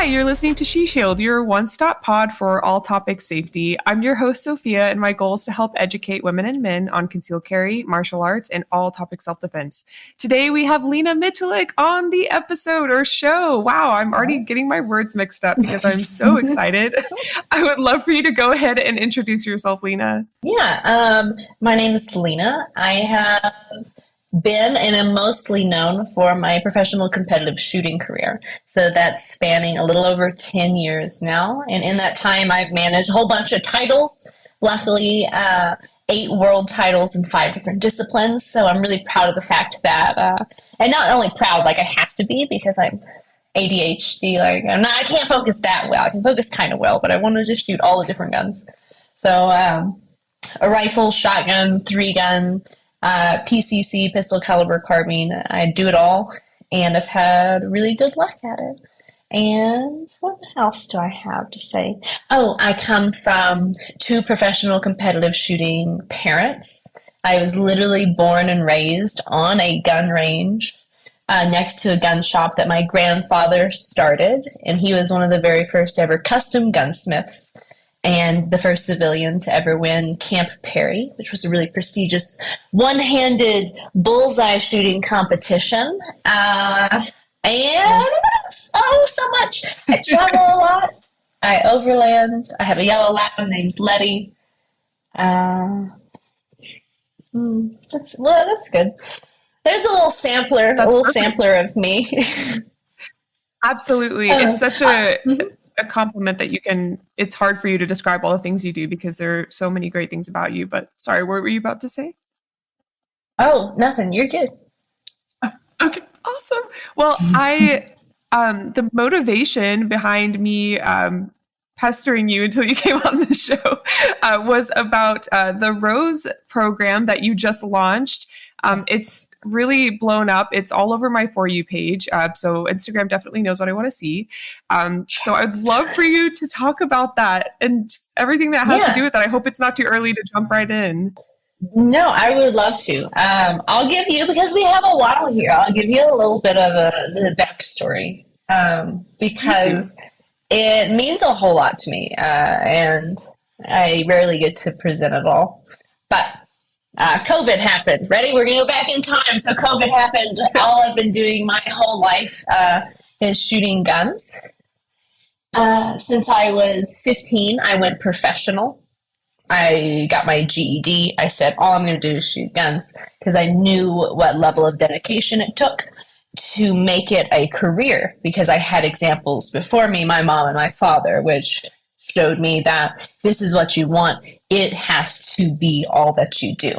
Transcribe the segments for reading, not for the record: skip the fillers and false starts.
you're listening to She Shield, your one-stop pod for all topics safety. I'm your host, Sofia, and my goal is to help educate women and men on concealed carry, martial arts, and all topics self-defense. Today, we have Lena Miculek on the episode or show. Wow, I'm already getting my words mixed up because I'm so excited. I would love for you to go ahead and introduce yourself, Lena. Yeah, my name is Lena. I have been and am mostly known for my professional competitive shooting career. So that's spanning a little over 10 years now. And in that time, I've managed a whole bunch of titles. Luckily, 8 world titles in 5 different disciplines. So I'm really proud of the fact that, and not only proud, like I have to be because I'm ADHD, I can't focus that well. I can focus kind of well, but I wanted to shoot all the different guns. So a rifle, shotgun, 3-gun, PCC, pistol caliber carbine. I do it all, and I've had really good luck at it. And what else do I have to say? Oh, I come from 2 professional competitive shooting parents. I was literally born and raised on a gun range next to a gun shop that my grandfather started, and he was one of the very first ever custom gunsmiths and the first civilian to ever win Camp Perry, which was a really prestigious one-handed bullseye shooting competition. And so much. I travel a lot. I overland. I have a yellow lab named Letty. That's good. There's a little sampler, sampler of me. Absolutely. It's such a compliment that it's hard for you to describe all the things you do because there are so many great things about you. But sorry, what were you about to say? Oh, nothing. You're good. Okay, awesome. Well, the motivation behind me pestering you until you came on the show was about the ROSE program that you just launched. It's really blown up. It's all over my For You page. So Instagram definitely knows what I want to see. So I'd love for you to talk about that and just everything that has to do with that. I hope it's not too early to jump right in. No, I would love to. I'll give you, because we have a while here, I'll give you a little bit of the backstory because it means a whole lot to me. And I rarely get to present it all. But COVID happened. Ready? We're going to go back in time. So COVID happened. All I've been doing my whole life is shooting guns. Since I was 15, I went professional. I got my GED. I said, all I'm going to do is shoot guns because I knew what level of dedication it took to make it a career, because I had examples before me, my mom and my father, which showed me that this is what you want. It has to be all that you do.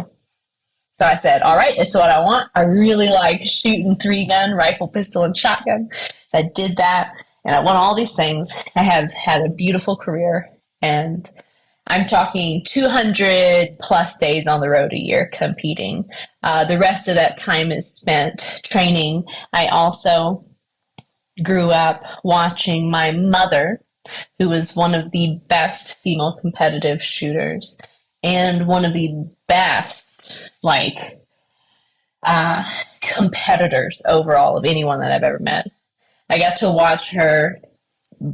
So I said, all right, it's what I want. I really like shooting 3-gun, rifle, pistol, and shotgun. I did that, and I won all these things. I have had a beautiful career, and I'm talking 200 plus days on the road a year competing. The rest of that time is spent training. I also grew up watching my mother, who was one of the best female competitive shooters and one of the best competitors overall of anyone that I've ever met. I got to watch her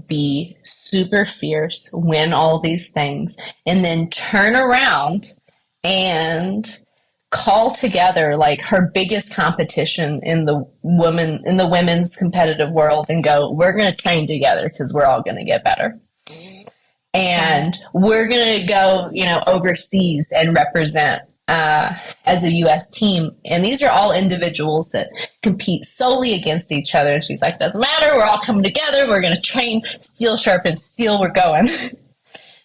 be super fierce, win all these things, and then turn around and call together like her biggest competition in the women's competitive world and go, we're going to train together because we're all going to get better. And we're going to go, overseas and represent as a U.S. team. And these are all individuals that compete solely against each other. And she's like, doesn't matter. We're all coming together. We're going to train, steel sharpens steel. We're going.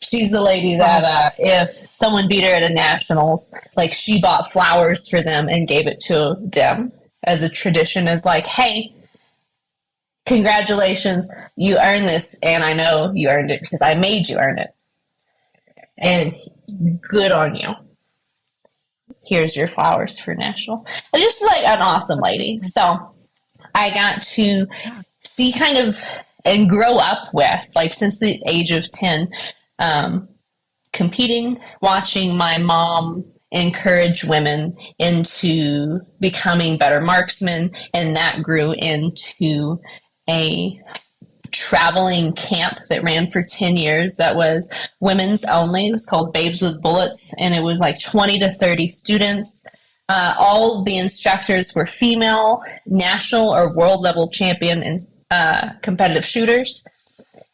She's the lady that if someone beat her at a nationals, like she bought flowers for them and gave it to them as a tradition, as like, hey, congratulations, you earned this, and I know you earned it because I made you earn it. And good on you. Here's your flowers for national. And just like an awesome lady. So I got to see kind of and grow up with, like since the age of 10, competing, watching my mom encourage women into becoming better marksmen, and that grew into a traveling camp that ran for 10 years that was women's only. It was called Babes with Bullets, and it was like 20 to 30 students. All the instructors were female, national or world level champion and competitive shooters.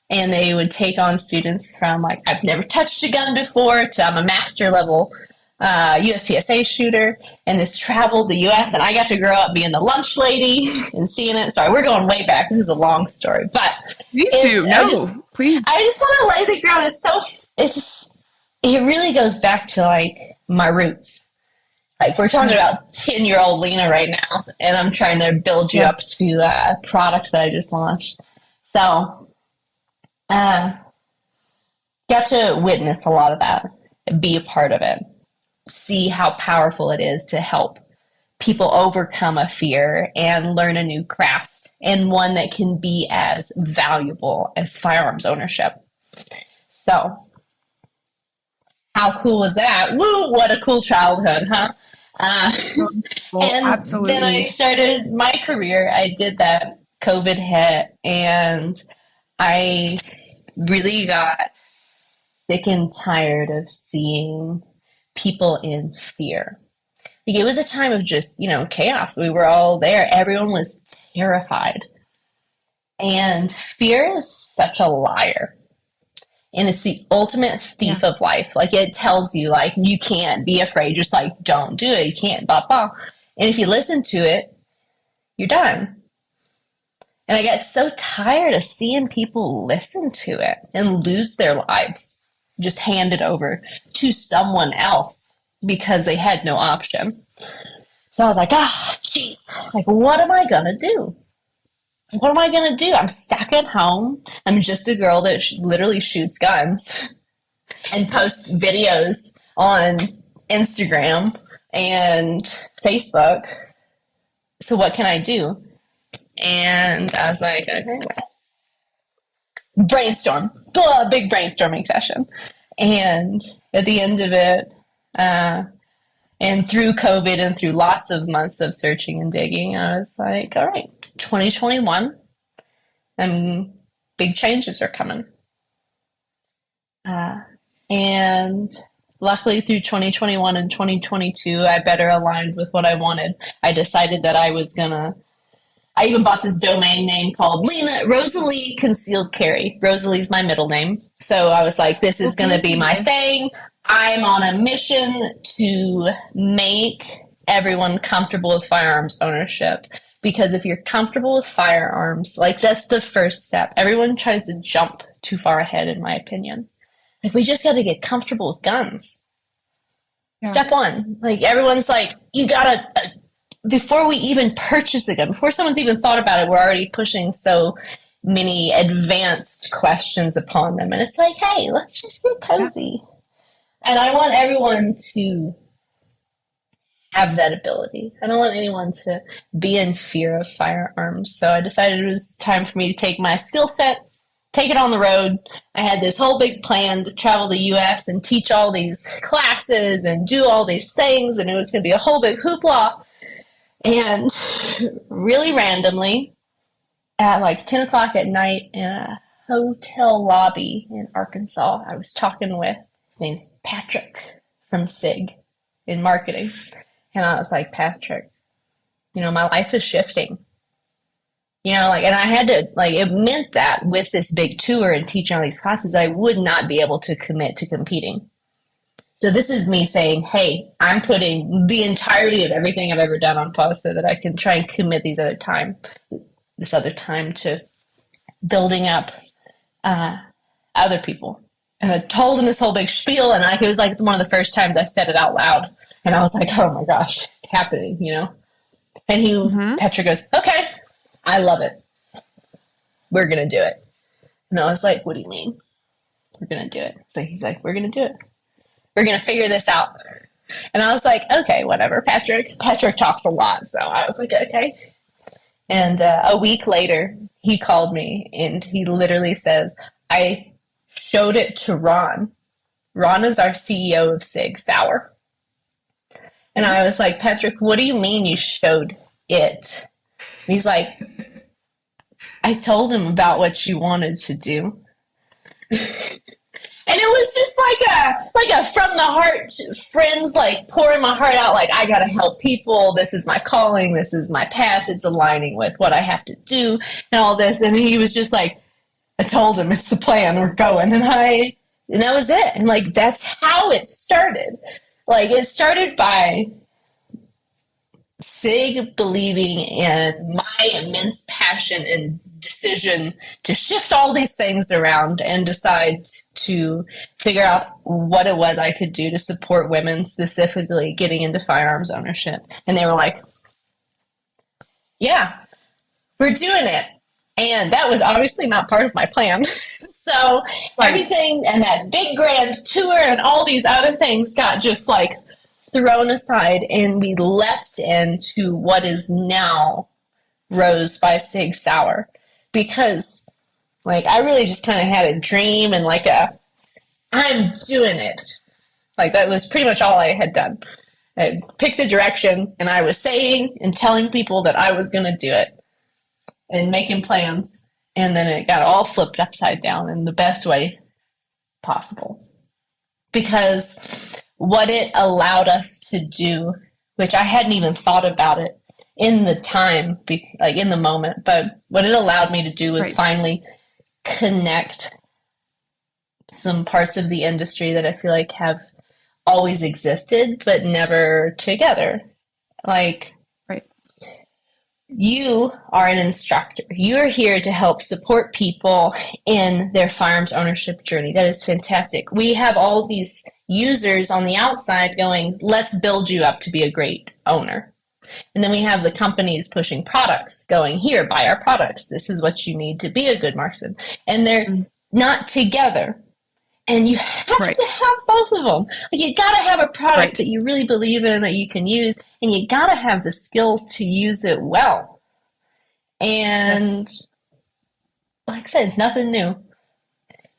And they would take on students from like, I've never touched a gun before, to I'm a master level USPSA shooter. And this traveled the US, and I got to grow up being the lunch lady and seeing it. Sorry, we're going way back. This is a long story, but please do. Please. I just want to lay the ground. It really goes back to like my roots. Like, we're talking about 10-year-old Lena right now, and I'm trying to build you up to a product that I just launched. So, got to witness a lot of that, be a part of it, see how powerful it is to help people overcome a fear and learn a new craft, and one that can be as valuable as firearms ownership. So, how cool was that? Woo, what a cool childhood, huh? And absolutely. Then I started my career. I did that. COVID hit, and I really got sick and tired of seeing people in fear. Like, it was a time of just, chaos. We were all there. Everyone was terrified. And fear is such a liar. And it's the ultimate thief of life. Like, it tells you, like, you can't be afraid. Just like, don't do it. You can't, blah, blah. And if you listen to it, you're done. And I got so tired of seeing people listen to it and lose their lives, just hand it over to someone else because they had no option. So I was like, jeez, like, what am I going to do? What am I going to do? I'm stuck at home. I'm just a girl that literally shoots guns and posts videos on Instagram and Facebook. So what can I do? And I was like, okay, brainstorm. Big brainstorming session. And at the end of it, and through COVID and through lots of months of searching and digging, I was like, all right, 2021, and big changes are coming. And luckily through 2021 and 2022, I better aligned with what I wanted. I decided that I even bought this domain name called Rosalie Concealed Carry. Rosalie's my middle name. So I was like, this is going to be my thing. I'm on a mission to make everyone comfortable with firearms ownership. Because if you're comfortable with firearms, like, that's the first step. Everyone tries to jump too far ahead, in my opinion. Like, we just got to get comfortable with guns. Yeah. Step one. Like, everyone's like, you got to, before we even purchase a gun, before someone's even thought about it, we're already pushing so many advanced questions upon them. And it's like, hey, let's just get cozy. Yeah. And I want everyone to have that ability. I don't want anyone to be in fear of firearms. So I decided it was time for me to take my skill set, take it on the road. I had this whole big plan to travel the US and teach all these classes and do all these things. And it was going to be a whole big hoopla. And really randomly, at like 10 o'clock at night in a hotel lobby in Arkansas, I was talking with, his name's Patrick from Sig in marketing. And I was like, Patrick, my life is shifting. And I had to, it meant that with this big tour and teaching all these classes, I would not be able to commit to competing. So this is me saying, hey, I'm putting the entirety of everything I've ever done on pause so that I can try and commit this other time to building up other people. And I told him this whole big spiel, and it was like one of the first times I said it out loud. And I was like, oh my gosh, it's happening, And Patrick goes, okay, I love it. We're going to do it. And I was like, what do you mean? We're going to do it. So he's like, we're going to do it. We're going to figure this out. And I was like, okay, whatever, Patrick. Patrick talks a lot. So I was like, okay. And a week later, he called me, and he literally says, I showed it to Ron. Ron is our CEO of Sig Sauer. And I was like, Patrick, what do you mean you showed it? And he's like, I told him about what you wanted to do. And it was just like a from the heart friends, like pouring my heart out, like, I gotta help people, this is my calling, this is my path, it's aligning with what I have to do and all this. And he was just like, I told him it's the plan, we're going. And that was it. And like, that's how it started. Like, it started by Sig believing in my immense passion and decision to shift all these things around and decide to figure out what it was I could do to support women, specifically getting into firearms ownership. And they were like, yeah, we're doing it. And that was obviously not part of my plan. So everything and that big grand tour and all these other things got just like thrown aside, and we leapt into what is now ROSE by Sig Sauer, because like I really just kind of had a dream and like I'm doing it. Like that was pretty much all I had done. I picked a direction and I was saying and telling people that I was going to do it and making plans, and then it got all flipped upside down in the best way possible. Because what it allowed us to do, which I hadn't even thought about it in the time, like in the moment, but what it allowed me to do was finally connect some parts of the industry that I feel like have always existed, but never together. Like, you are an instructor. You're here to help support people in their firearms ownership journey. That is fantastic. We have all these users on the outside going, let's build you up to be a great owner. And then we have the companies pushing products going, here, buy our products. This is what you need to be a good marksman. And they're not together. And you have to have both of them. Like, you got to have a product that you really believe in, that you can use, and you got to have the skills to use it well. And like I said, it's nothing new.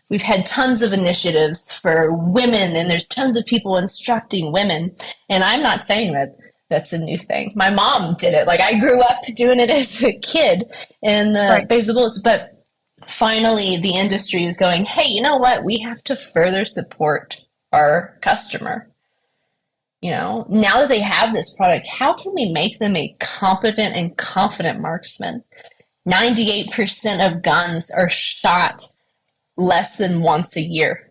We've had tons of initiatives for women, and there's tons of people instructing women. And I'm not saying that that's a new thing. My mom did it. Like, I grew up doing it as a kid in Babes with Bullets, but finally the industry is going, hey, you know what? We have to further support our customer. You know, now that they have this product, how can we make them a competent and confident marksman? 98% of guns are shot less than once a year.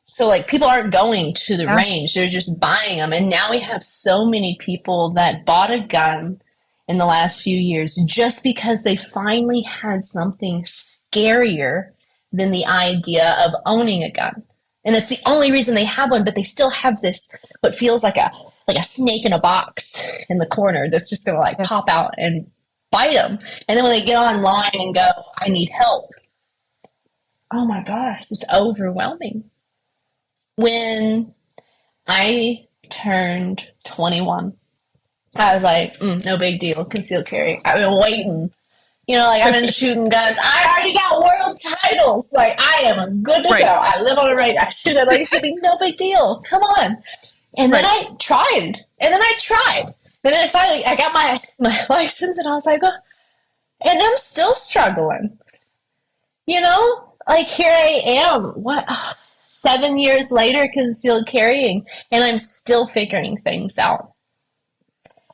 So like, people aren't going to the range, they're just buying them. And now we have so many people that bought a gun in the last few years just because they finally had something scarier than the idea of owning a gun. And it's the only reason they have one, but they still have this, what feels like a snake in a box in the corner that's just going to like pop out and bite them. And then when they get online and go, I need help. Oh my gosh, it's overwhelming. When I turned 21, I was like, no big deal, concealed carry. I've been waiting. You know, like, I've been shooting guns. I already got world titles. Like, I am good to go. I live on a range. I shoot at Lacey. No big deal. Come on. And then I tried. And then I tried. And then finally, I got my license, and I was like, oh, and I'm still struggling. You know? Like, here I am. 7 years later, concealed carrying, and I'm still figuring things out.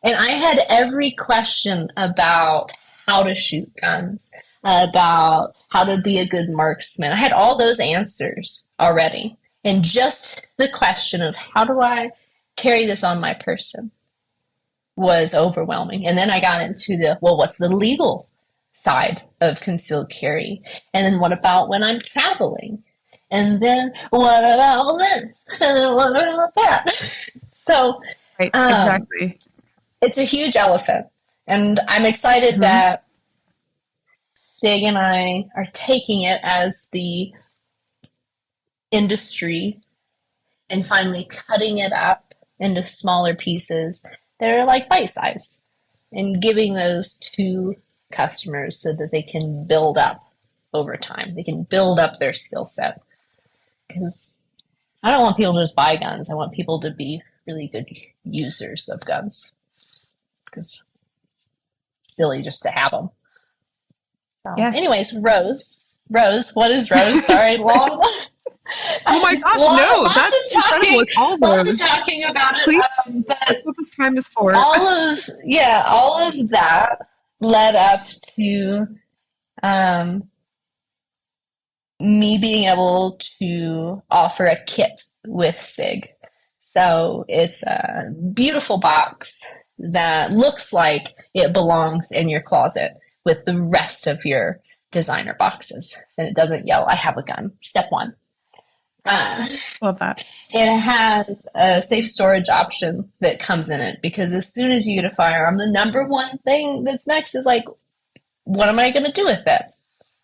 And I had every question about how to shoot guns, about how to be a good marksman. I had all those answers already. And just the question of how do I carry this on my person was overwhelming. And then I got into what's the legal side of concealed carry? And then what about when I'm traveling? And then what about this? And then what about that? So exactly. It's a huge elephant. And I'm excited that Sig and I are taking it as the industry and finally cutting it up into smaller pieces that are like bite-sized and giving those to customers so that they can build up over time. They can build up their skill set. Because I don't want people to just buy guns. I want people to be really good users of guns. Because it's silly just to have them. Yes. Anyways, Rose, what is Rose? Sorry, long. Oh my gosh, no, that's incredible. It's all Lots those. of talking about it. Please, But that's what this time is for. all of that led up to me being able to offer a kit with Sig. So it's a beautiful box that looks like it belongs in your closet with the rest of your designer boxes. And it doesn't yell, I have a gun. Step one. Love that. It has a safe storage option that comes in it, because as soon as you get a firearm, the number one thing that's next is like, what am I going to do with it?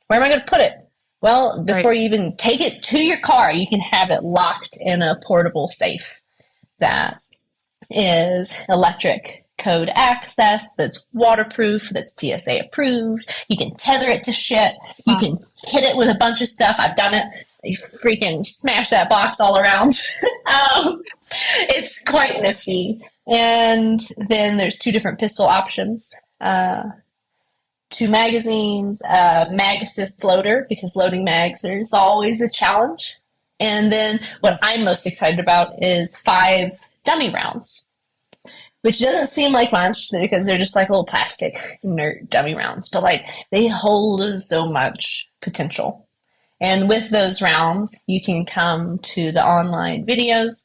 Where am I going to put it? Well, before you even take it to your car, you can have it locked in a portable safe that is electric code access, that's waterproof, that's TSA approved. You can tether it to shit. You can hit it with a bunch of stuff. I've done it. You freaking smash that box all around. It's quite nifty. And then there's 2 different pistol options. 2 magazines, mag assist loader, because loading mags is always a challenge. And then what I'm most excited about is 5 dummy rounds, which doesn't seem like much because they're just like little plastic inert dummy rounds, but like they hold so much potential. And with those rounds, you can come to the online videos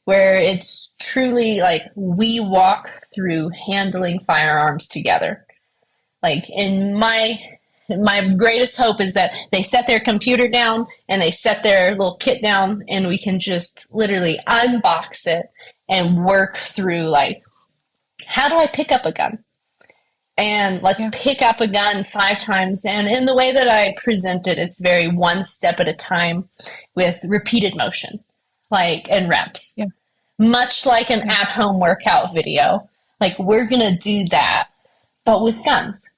where it's truly like we walk through handling firearms together. Like in my greatest hope is that they set their computer down and they set their little kit down, and we can just literally unbox it and work through like, how do I pick up a gun? And let's pick up a gun 5 times. And in the way that I present it, it's very one step at a time with repeated motion, like, and reps. Yeah. Much like an at-home workout video. Like, we're going to do that, but with guns.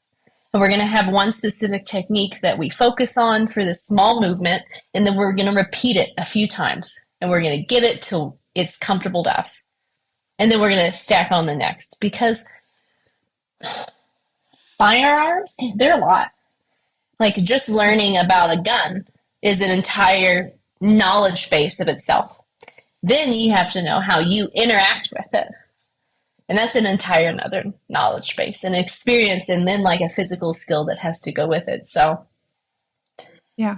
And we're going to have one specific technique that we focus on for this small movement, and then we're going to repeat it a few times. And we're going to get it till it's comfortable to us. And then we're going to stack on the next. Because firearms, they're a lot. Like, just learning about a gun is an entire knowledge base of itself. Then you have to know how you interact with it. And that's an entire another knowledge base and experience, and then like a physical skill that has to go with it. So yeah,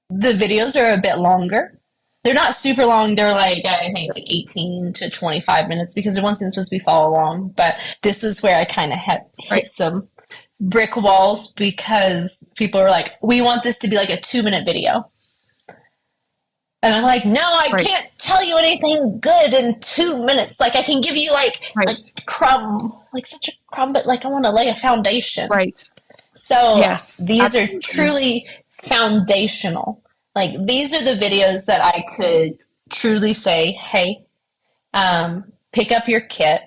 the videos are a bit longer. They're not super long. They're like, I think like 18 to 25 minutes, because they're once supposed to be follow along. But this was where I kind of hit some brick walls, because people are like, we want this to be like a 2-minute video. And I'm like, no, I can't tell you anything good in 2 minutes. Like, I can give you like a crumb, like such a crumb, but like I want to lay a foundation. Right. So these absolutely. are truly foundational. Like, these are the videos that I could truly say, hey, pick up your kit.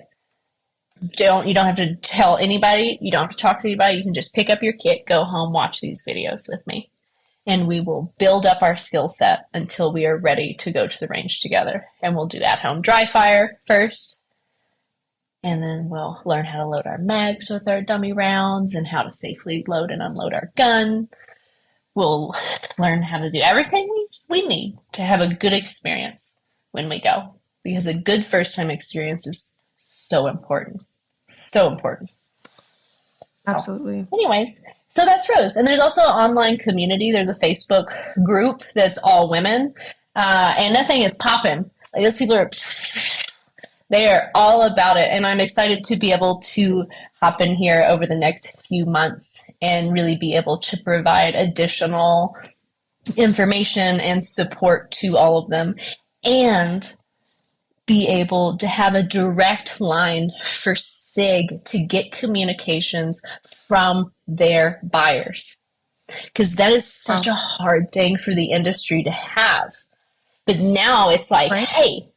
You don't have to tell anybody. You don't have to talk to anybody. You can just pick up your kit, go home, watch these videos with me. And we will build up our skill set until we are ready to go to the range together. And we'll do at-home dry fire first. And then we'll learn how to load our mags with our dummy rounds and how to safely load and unload our gun. We'll learn how to do everything we need to have a good experience when we go. Because a good first-time experience is so important. So important. Absolutely. So, anyways, so that's Rose. And there's also an online community. There's a Facebook group that's all women. And that thing is popping. Like, those people they are all about it. And I'm excited to be able to hop in here over the next few months and really be able to provide additional information and support to all of them, and be able to have a direct line for SIG to get communications from their buyers. Because that is such a hard thing for the industry to have. But now it's like, hey,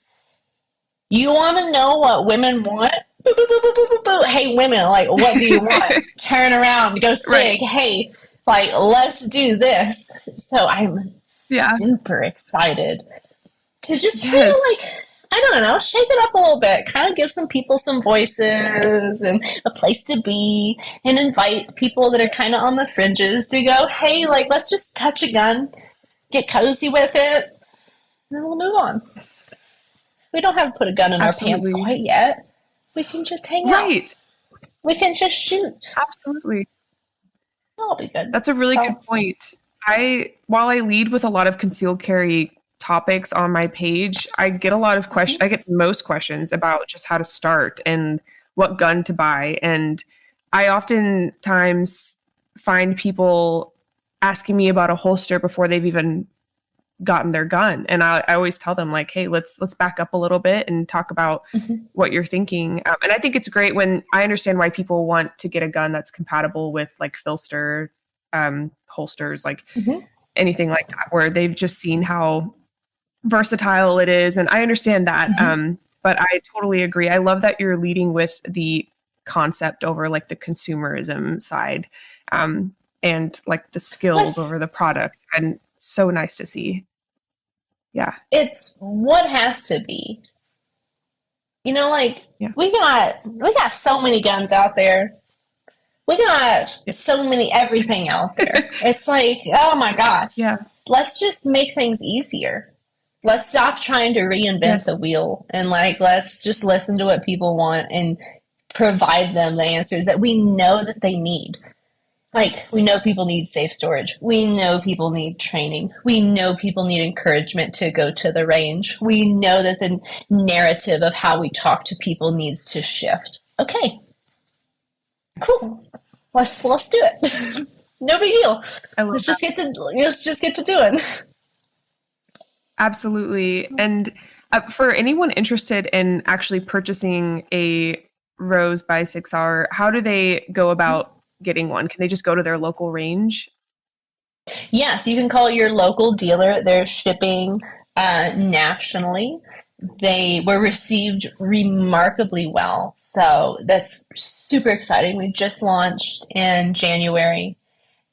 you want to know what women want? Boop, boop, boop, boop, boop, boop, boop. Hey, women, like, what do you want? Turn around, go SIG. Hey, like, let's do this. So I'm super excited to just feel like I don't know, shake it up a little bit, kind of give some people some voices and a place to be, and invite people that are kind of on the fringes to go, hey, like, let's just touch a gun, get cozy with it, and then we'll move on. We don't have to put a gun in our pants quite yet. We can just hang out. Right. We can just shoot. Absolutely. That'll be good. That's a really good point. While I lead with a lot of concealed carry topics on my page, I get a lot of questions. I get most questions about just how to start and what gun to buy. And I oftentimes find people asking me about a holster before they've even gotten their gun. And I always tell them, like, hey, let's back up a little bit and talk about what you're thinking. And I think it's great when I understand why people want to get a gun that's compatible with like Filster holsters, like anything like that, where they've just seen how versatile it is. And I understand that. But I totally agree. I love that you're leading with the concept over like the consumerism side, and like the skills over the product. And so nice to see. Yeah. It's what has to be. You know, like we got so many guns out there. We got so many everything out there. It's like, oh my gosh. Yeah. Let's just make things easier. Let's stop trying to reinvent the wheel, and like, let's just listen to what people want and provide them the answers that we know that they need. Like, we know people need safe storage. We know people need training. We know people need encouragement to go to the range. We know that the narrative of how we talk to people needs to shift. Okay. Cool. Let's do it. No big deal. Let's just get to doing. Absolutely. And for anyone interested in actually purchasing a ROSE by Sig Sauer, how do they go about getting one? Can they just go to their local range? Yes, you can call your local dealer. They're shipping nationally. They were received remarkably well. So that's super exciting. We just launched in January.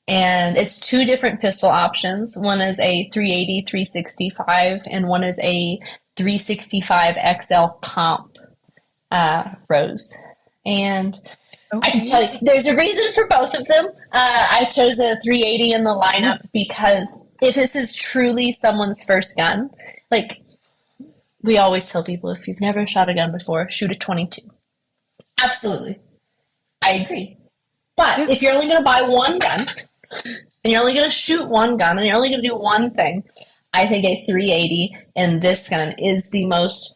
And it's 2 different pistol options. One is a 380 365 and one is a 365 XL comp ROSE. And I can tell you, there's a reason for both of them. I chose a 380 in the lineup because if this is truly someone's first gun, like we always tell people, if you've never shot a gun before, shoot a 22. Absolutely. I agree. But if you're only going to buy one gun, and you're only going to shoot one gun, and you're only going to do one thing, I think a 380 and this gun is the most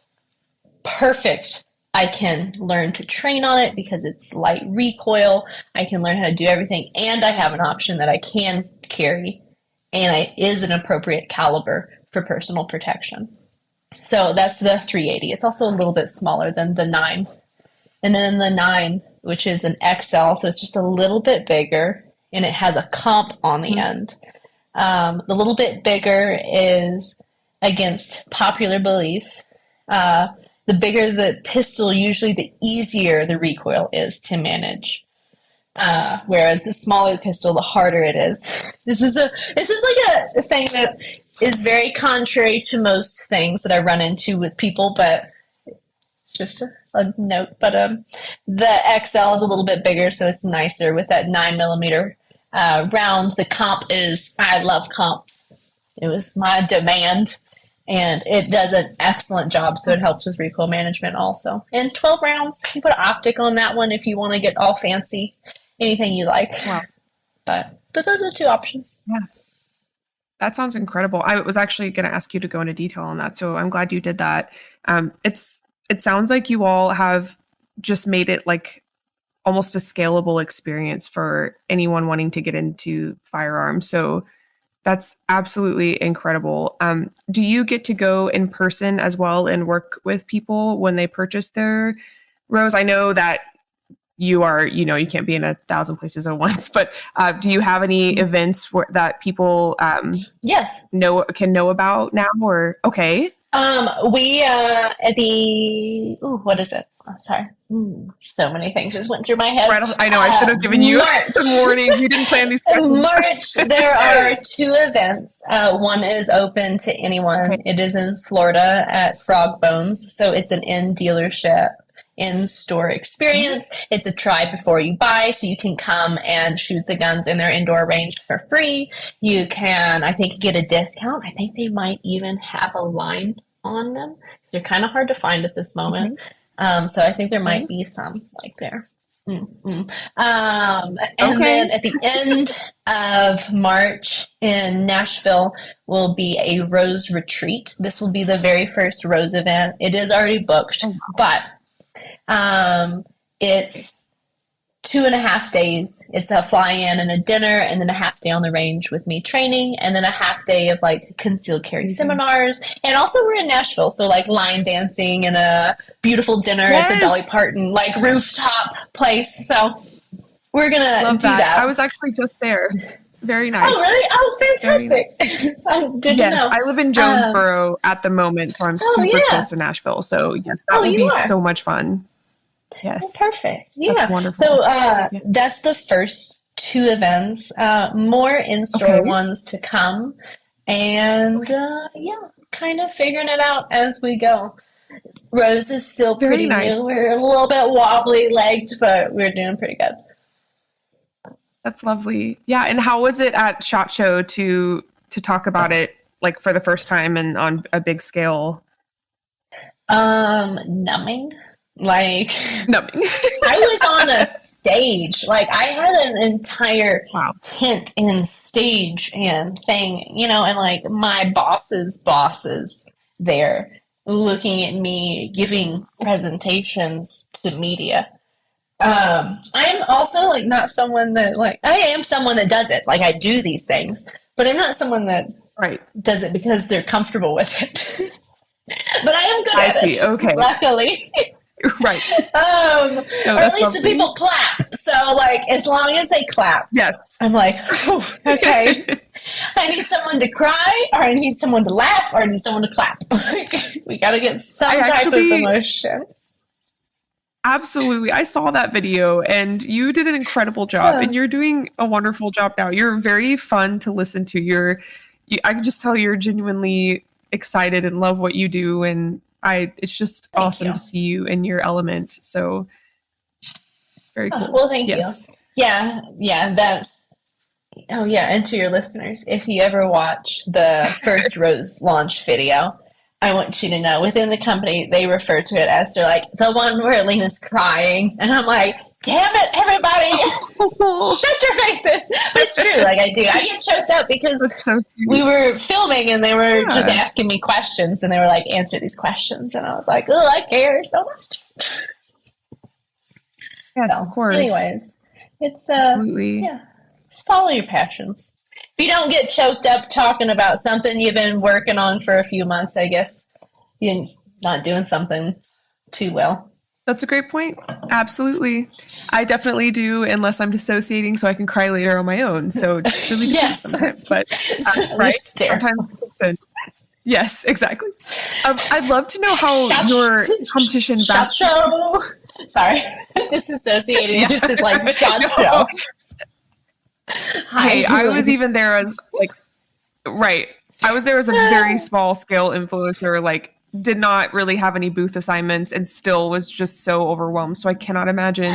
perfect. I can learn to train on it because it's light recoil. I can learn how to do everything, and I have an option that I can carry, and it is an appropriate caliber for personal protection. So that's the 380. It's also a little bit smaller than the 9. And then the 9, which is an XL, so it's just a little bit bigger, and it has a comp on the end. The little bit bigger is against popular belief. The bigger the pistol, usually the easier the recoil is to manage. Whereas the smaller the pistol, the harder it is. This is like a thing that is very contrary to most things that I run into with people, but it's just a note. But the XL is a little bit bigger, so it's nicer with that 9mm round. The comp is, I love comps. It was my demand, and it does an excellent job, so it helps with recoil management also. And 12 rounds, you put an optic on that one if you want to get all fancy, anything you like. Wow. But those are 2 options. Yeah. That sounds incredible. I was actually going to ask you to go into detail on that, so I'm glad you did that. It sounds like you all have just made it like almost a scalable experience for anyone wanting to get into firearms. So that's absolutely incredible. Do you get to go in person as well and work with people when they purchase their ROSE? I know that you are, you can't be in 1,000 places at once, but do you have any events that people yes can know about now? Or okay. We at the what is it? I'm sorry. So many things just went through my head. Right, I know. I should have given you some warning. We didn't plan these questions. March, there are 2 events. One is open to anyone. Okay. It is in Florida at Frog Bones. So it's an in-dealership, in-store experience. It's a try before you buy, so you can come and shoot the guns in their indoor range for free. You can, I think, get a discount. I think they might even have a line on them. They're kind of hard to find at this moment. So I think there might be some like there. And then at the end of March in Nashville will be a ROSE retreat. This will be the very first ROSE event. It is already booked, but it's 2.5 days. It's a fly-in and a dinner, and then a half day on the range with me training, and then a half day of like concealed carry seminars. And also we're in Nashville, so like line dancing and a beautiful dinner at the Dolly Parton like rooftop place. So we're gonna do that. I was actually just there. Very nice. Oh, really? Oh, fantastic. Good to know. I live in Jonesboro at the moment, so I'm super close to Nashville. So yes, that would be so much fun. Yes. Oh, perfect. Yeah. That's wonderful. So that's the first 2 events. More in-store ones to come. And kind of figuring it out as we go. ROSE is still pretty new. We're a little bit wobbly-legged, but we're doing pretty good. That's lovely. Yeah. And how was it at SHOT Show to talk about it like for the first time and on a big scale? Numbing. Like, numbing. I was on a stage. Like, I had an entire tent and stage and thing, you know, and like my bosses there looking at me giving presentations to media. I'm also like not someone that like, I am someone that does it. Like, I do these things, but I'm not someone that does it because they're comfortable with it. But I am good at it. Okay. Luckily. Right. Or at least the people clap. So, like, as long as they clap, I'm like, oh, okay. I need someone to cry, or I need someone to laugh, or I need someone to clap. We got to get some type of emotion. Absolutely. I saw that video, and you did an incredible job, and you're doing a wonderful job now. You're very fun to listen to. I can just tell you're genuinely excited and love what you do, and it's just awesome to see you in your element. So very cool. Well, thank you. Yeah. And to your listeners, if you ever watch the first ROSE launch video, I want you to know within the company, they refer to it as they're like the one where Lena's crying. And I'm like, damn it, everybody, shut your faces. But it's true. Like, I do. I get choked up because we were filming and they were just asking me questions and they were like, answer these questions. And I was like, oh, I care so much. Yes, of course. Anyways, it's, follow your passions. If you don't get choked up talking about something you've been working on for a few months, I guess you're not doing something too well. That's a great point. Absolutely. I definitely do, unless I'm dissociating so I can cry later on my own. So it just really depends sometimes. But, right? Sometimes. Yes, exactly. I'd love to know how your competition SHOT Show. Sorry. Disassociating just is like SHOT Show. Hey, I was even there as like, I was there as a very small scale influencer, like, did not really have any booth assignments and still was just so overwhelmed. So I cannot imagine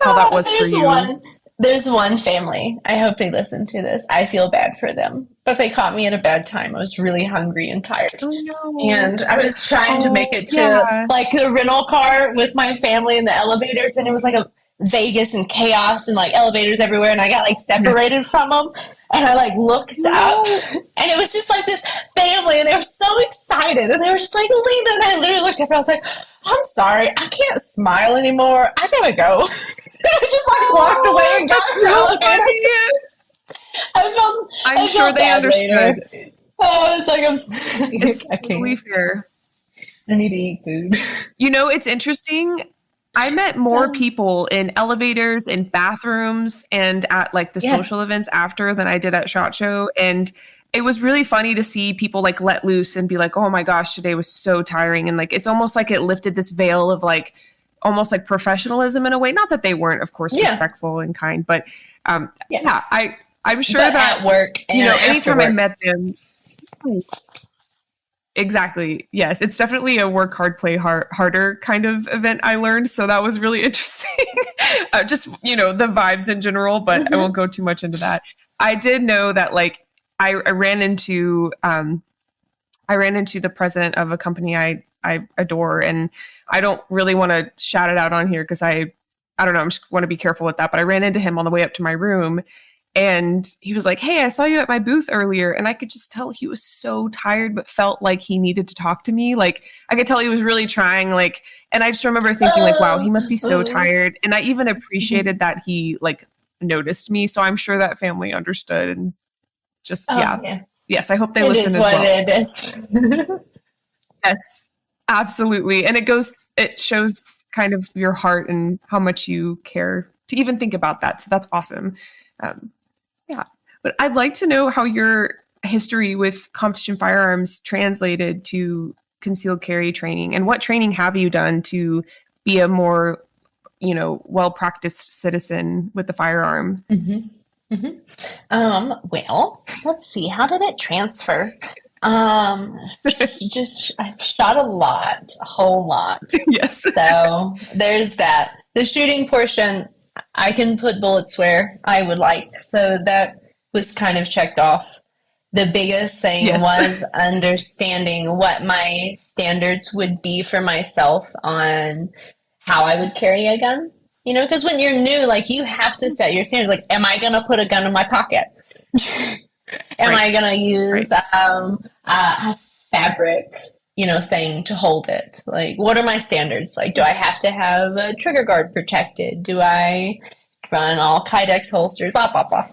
how that was for you. There's one family. I hope they listen to this. I feel bad for them, but they caught me at a bad time. I was really hungry and tired. Oh, no. And I was trying to make it to like the rental car with my family in the elevators. And it was like a Vegas and chaos and like elevators everywhere. And I got like separated from them. And I like looked up and it was just like this family and they were so excited and they were just like, Lena, and I literally looked up and I was like, I'm sorry, I can't smile anymore. I gotta go. I just like walked away and got I'm sure they understood. Later. Oh, it's like it's totally fair. I need to eat food. You know, it's interesting. I met more people in elevators and bathrooms and at like the social events after than I did at SHOT Show. And it was really funny to see people like let loose and be like, oh my gosh, today was so tiring. And like, it's almost like it lifted this veil of like almost like professionalism in a way. Not that they weren't, of course, Yeah. respectful and kind, but Yeah. I'm sure But that at work, you know, and anytime after I work. met them, exactly. Yes, it's definitely a work hard, play harder kind of event I learned. So that was really interesting. Just, you know, the vibes in general, but I Mm-hmm. won't go too much into that. I did know that like I ran into the president of a company I adore, and I don't really want to shout it out on here because I don't know, I just want to be careful with that. But I ran into him on the way up to my room, and he was like, "Hey, I saw you at my booth earlier." And I could just tell he was so tired, but felt like he needed to talk to me. Like I could tell he was really trying. Like, and I just remember thinking, like, wow, he must be so tired. And I even appreciated that he like noticed me. So I'm sure that family understood. And just Yeah. yes, I hope they It listen is as what well. it is. Yes, absolutely. And it shows kind of your heart and how much you care to even think about that. So that's awesome. Um, Yeah. But I'd like to know how your history with competition firearms translated to concealed carry training, and what training have you done to be a more, you know, well-practiced citizen with the firearm? Mm-hmm. Well, let's see. How did it transfer? I've shot a whole lot. Yes. So there's that. The shooting portion, I can put bullets where I would like. So that was kind of checked off. The biggest thing Yes. was understanding what my standards would be for myself on how I would carry a gun. You know, because when you're new, like you have to set your standards. Like, am I going to put a gun in my pocket? Am I going to use a fabric, you know, thing to hold it? Like, what are my standards? Like, do I have to have a trigger guard protected? Do I run all Kydex holsters? Blah, blah, blah.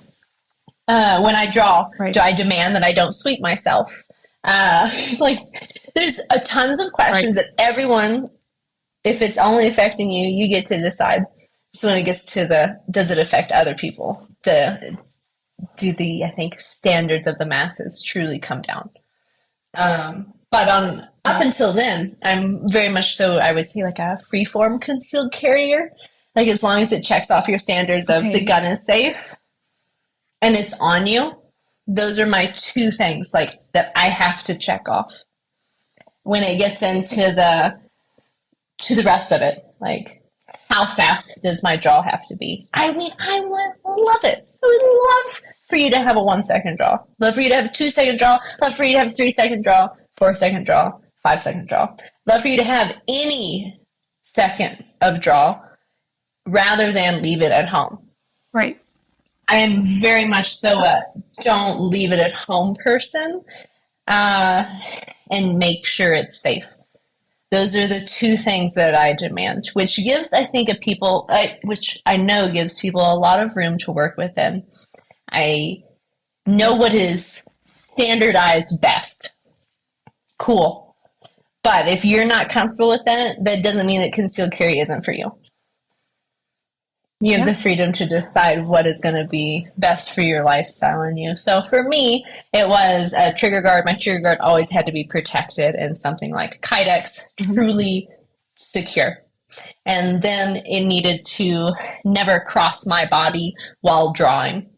When I draw, do I demand that I don't sweep myself? Like, there's tons of questions that everyone, if it's only affecting you, you get to decide. So when it gets to does it affect other people? Do the, I think, standards of the masses truly come down? But up until then, I'm very much so, I would say, like a free-form concealed carrier. Like, as long as it checks off your standards of the gun is safe and it's on you, those are my two things, like, that I have to check off. When it gets into the rest of it, like, how fast does my draw have to be? I mean, I would love it. I would love for you to have a 1 second draw. Love for you to have a 2 second draw. Love for you to have a 3 second draw, 4 second draw, 5 second draw. Love for you to have any second of draw rather than leave it at home. Right. I am very much so a don't leave it at home person, and make sure it's safe. Those are the two things that I demand, which gives, I think, which I know gives people a lot of room to work within. I know what is standardized best. Cool. But if you're not comfortable with that, that doesn't mean that concealed carry isn't for you. You have the freedom to decide what is going to be best for your lifestyle and you. So for me, it was a trigger guard. My trigger guard always had to be protected in something like Kydex, truly secure. And then it needed to never cross my body while drawing.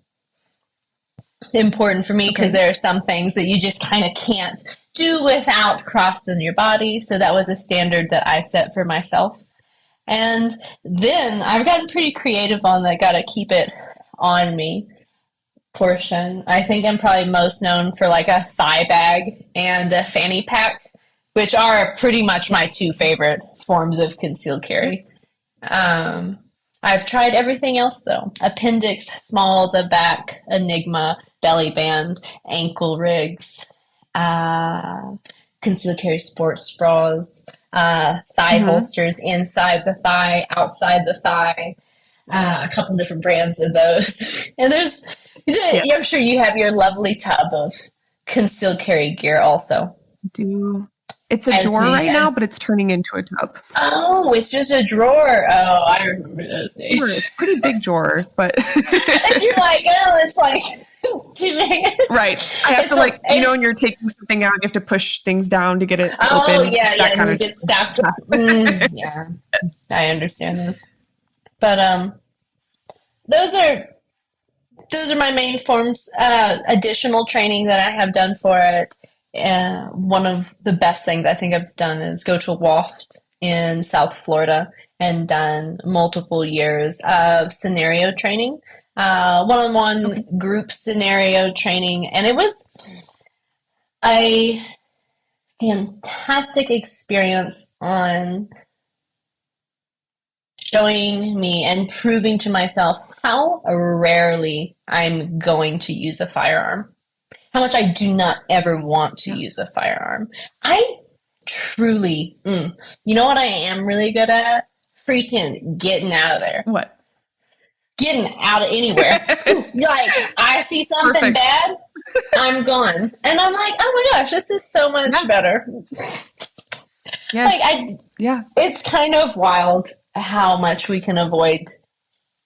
Important for me because there are some things that you just kind of can't do without crossing your body. So that was a standard that I set for myself. And then I've gotten pretty creative on the gotta keep it on me portion. I think I'm probably most known for like a thigh bag and a fanny pack, which are pretty much my two favorite forms of concealed carry. I've tried everything else though. Appendix, small, the back, Enigma, belly band, ankle rigs, concealed carry sports bras, thigh holsters inside the thigh, outside the thigh, a couple different brands of those. And I'm sure you have your lovely tub of concealed carry gear also. Do It's a drawer right now, but it's turning into a tub. Oh, it's just a drawer. Oh, I remember those days. It's a pretty big drawer, but and you're like, oh, it's like too big. Right. I have to like, when you're taking something out, you have to push things down to get it open. Oh, yeah, and you get stopped. Yeah, I understand that. But those are my main forms. Additional training that I have done for it. One of the best things I think I've done is go to WAFT in South Florida and done multiple years of scenario training, one-on-one group scenario training. And it was a fantastic experience on showing me and proving to myself how rarely I'm going to use a firearm. How much I do not ever want to use a firearm. I truly, you know what I am really good at? Freaking getting out of there. What? Getting out of anywhere. Like, I see something bad, I'm gone. And I'm like, oh my gosh, this is so much better. Yes. It's kind of wild how much we can avoid.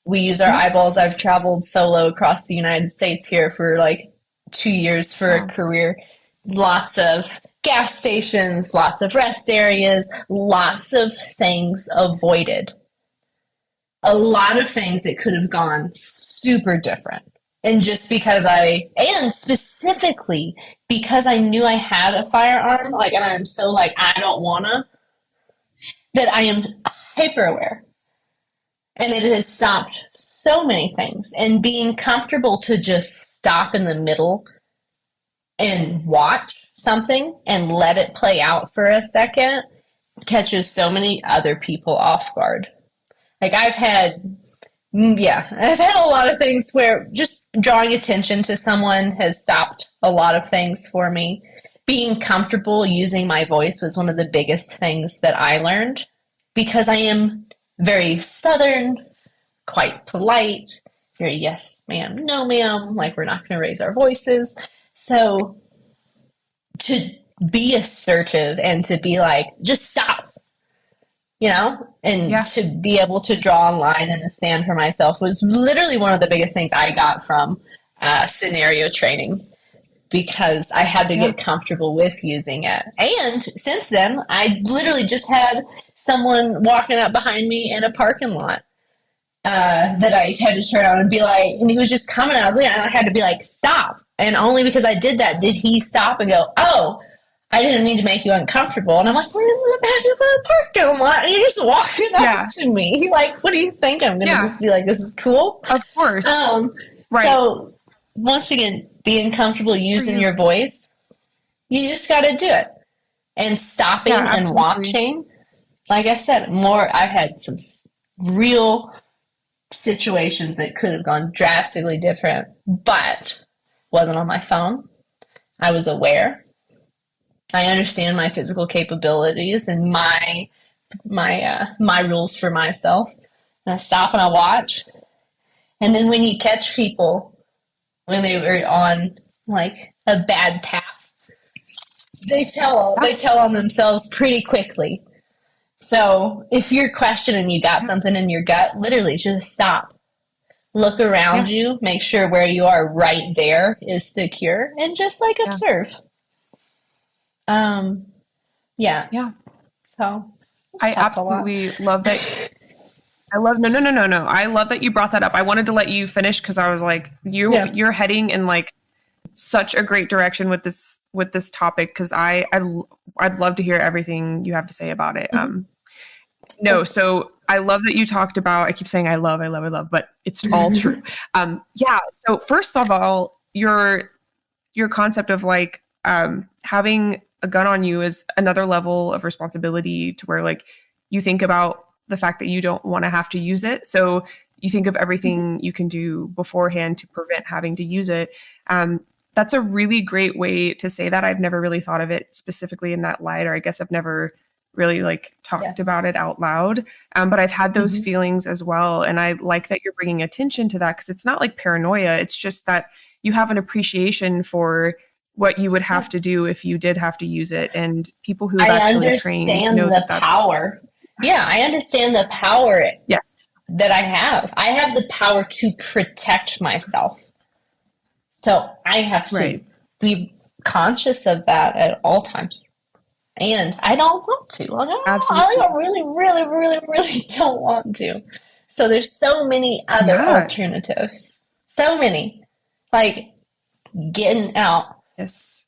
We use our eyeballs. I've traveled solo across the United States here for like 2 years for a career. Lots of gas stations, lots of rest areas, lots of things avoided. A lot of things that could have gone super different. And just because and specifically because I knew I had a firearm, like, and I'm so like, I don't wanna, that I am hyper aware. And it has stopped so many things. And being comfortable to just stop in the middle and watch something and let it play out for a second catches so many other people off guard. Like I've had a lot of things where just drawing attention to someone has stopped a lot of things for me. Being comfortable using my voice was one of the biggest things that I learned because I am very Southern, quite polite, very yes ma'am, no ma'am, like we're not going to raise our voices. So to be assertive and to be like, just stop, and to be able to draw a line and stand for myself was literally one of the biggest things I got from scenario training because I had to get comfortable with using it. And since then, I literally just had someone walking up behind me in a parking lot that I had to turn around and be like, and he was just coming, and I had to be like, stop. And only because I did that did he stop and go, oh, I didn't mean to make you uncomfortable. And I'm like, we're in the back of a parking lot, and you're just walking up to me. Like, what do you think? I'm going to just be like, this is cool? Of course. Right. So, once again, being comfortable using your voice, you just got to do it. And stopping and watching, like I said, I've had some real situations that could have gone drastically different, but wasn't on my phone. I was aware. I understand my physical capabilities and my rules for myself. And I stop and I watch. And then when you catch people when they were on like a bad path, they tell on themselves pretty quickly. So if you're questioning, you got something in your gut, literally just stop. Look around you, make sure where you are right there is secure, and just like observe. So I absolutely love that. I love no. I love that you brought that up. I wanted to let you finish because I was like, you're heading in like such a great direction with this topic because I'd love to hear everything you have to say about it. So I love that you talked about, I keep saying I love, but it's all true. So first of all, your concept of like having a gun on you is another level of responsibility to where like you think about the fact that you don't want to have to use it. So you think of everything you can do beforehand to prevent having to use it. That's a really great way to say that. I've never really thought of it specifically in that light, or I guess I've never really like talked about it out loud. But I've had those feelings as well. And I like that you're bringing attention to that because it's not like paranoia. It's just that you have an appreciation for what you would have to do if you did have to use it, and people who have I actually trained understand know the that power. Yeah, I understand the power yes, that I have. I have the power to protect myself. So I have to right, be conscious of that at all times. And I don't want to. Like, absolutely, I really, really, really, really don't want to. So there's so many other yeah, alternatives. So many. Like getting out. yes,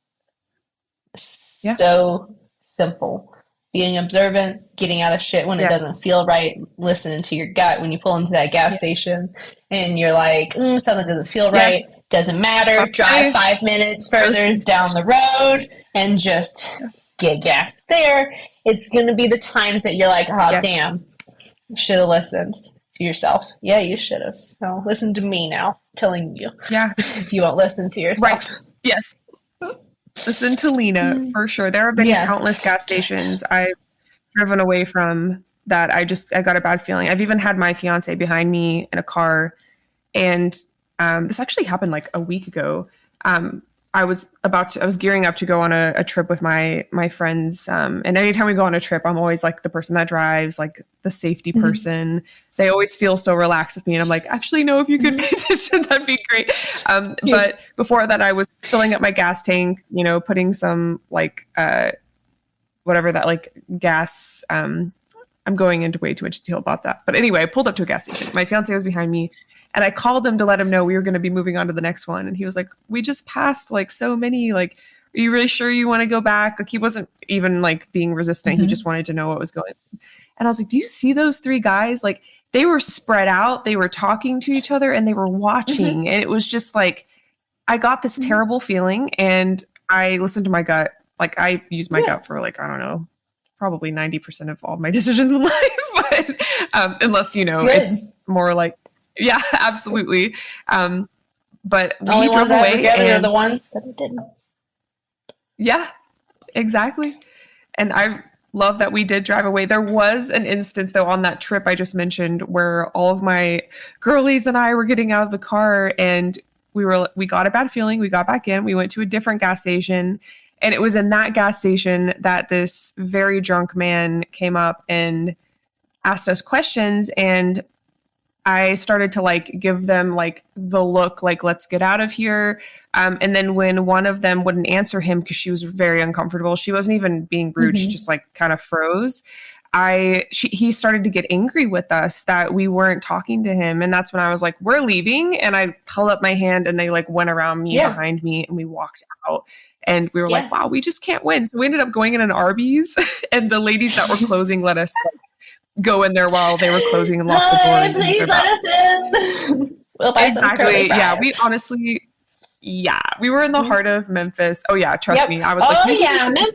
yeah, So simple. Being observant, getting out of shit when it doesn't yes, feel right, listening to your gut when you pull into that gas yes, station and you're like, something doesn't feel yes. right. Doesn't matter. Drive Say 5 minutes those further things. down the road and just Yeah. get gas there. It's going to be the times that you're like, oh, Yes, damn, should have listened to yourself. Yeah, you should have. So listen to me now, telling you yeah, if you won't listen to yourself. right, yes. Listen to Lena for sure. There have been Yeah. countless gas stations I've driven away from that I got a bad feeling. I've even had my fiance behind me in a car, and this actually happened like a week ago. I was gearing up to go on a trip with my friends. And anytime we go on a trip, I'm always like the person that drives, like the safety person. They always feel so relaxed with me. And I'm like, actually, no, if you could pay attention, that'd be great. But before that, I was filling up my gas tank, putting some like, whatever that like gas, I'm going into way too much detail about that. But anyway, I pulled up to a gas station. My fiance was behind me. And I called him to let him know we were going to be moving on to the next one. And he was like, we just passed like so many, like, are you really sure you want to go back? Like he wasn't even like being resistant. He just wanted to know what was going on. And I was like, do you see those three guys? Like they were spread out. They were talking to each other and they were watching. And it was just like, I got this terrible feeling and I listened to my gut. Like I use my gut for like, I don't know, probably 90% of all my decisions in life. But unless, it's more like, yeah, absolutely. But we Only drove ones I ever away gathered are and the ones that I didn't. yeah, exactly. And I love that we did drive away. There was an instance though on that trip I just mentioned where all of my girlies and I were getting out of the car and we got a bad feeling. We got back in, we went to a different gas station, and it was in that gas station that this very drunk man came up and asked us questions, and I started to like give them like the look, like, let's get out of here. And then when one of them wouldn't answer him because she was very uncomfortable, she wasn't even being rude. She just like kind of froze. He started to get angry with us that we weren't talking to him. And that's when I was like, we're leaving. And I held up my hand and they like went around me behind me and we walked out. And we were like, wow, we just can't win. So we ended up going in an Arby's and the ladies that were closing let us like, go in there while they were closing and lock the door. Hi, please let us in. We'll buy some curly fries. Yeah, we honestly, we were in the heart of Memphis. Oh yeah, trust me. I was like, Memphis.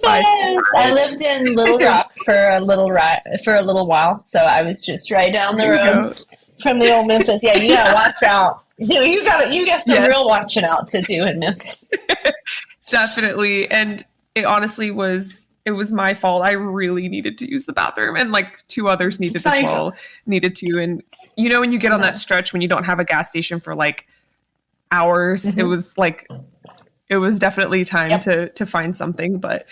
I lived in Little Rock for a little while, so I was just right down the road from the old Memphis. Yeah, you gotta watch out. You got some real watching out to do in Memphis. Definitely, and it honestly was. It was my fault. I really needed to use the bathroom, and like two others needed needed to. And when you get on that stretch when you don't have a gas station for like hours, it was definitely time to find something. But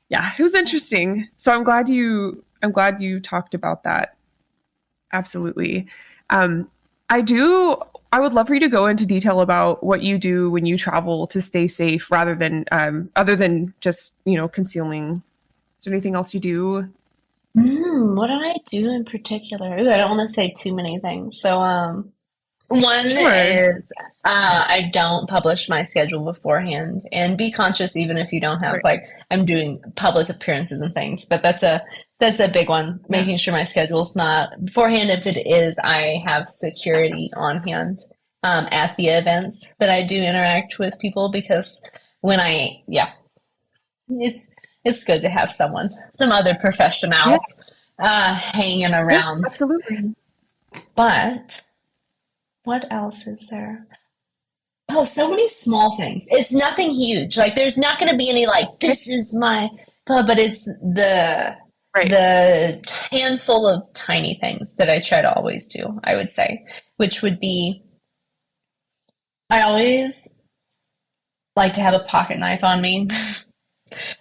yeah, it was interesting. So I'm glad you talked about that. Absolutely. I would love for you to go into detail about what you do when you travel to stay safe rather than other than just, concealing. Is there anything else you do? What do I do in particular? Ooh, I don't want to say too many things. So one is I don't publish my schedule beforehand, and be conscious even if you don't have like I'm doing public appearances and things, but that's a big one, making sure my schedule's not beforehand. If it is, I have security on hand at the events that I do interact with people, because when it's good to have some other professionals hanging around. Yeah, absolutely. But what else is there? Oh, so many small things. It's nothing huge. Like there's not going to be any like, this is my, but it's the handful of tiny things that I try to always do, I would say, which would be, I always like to have a pocket knife on me.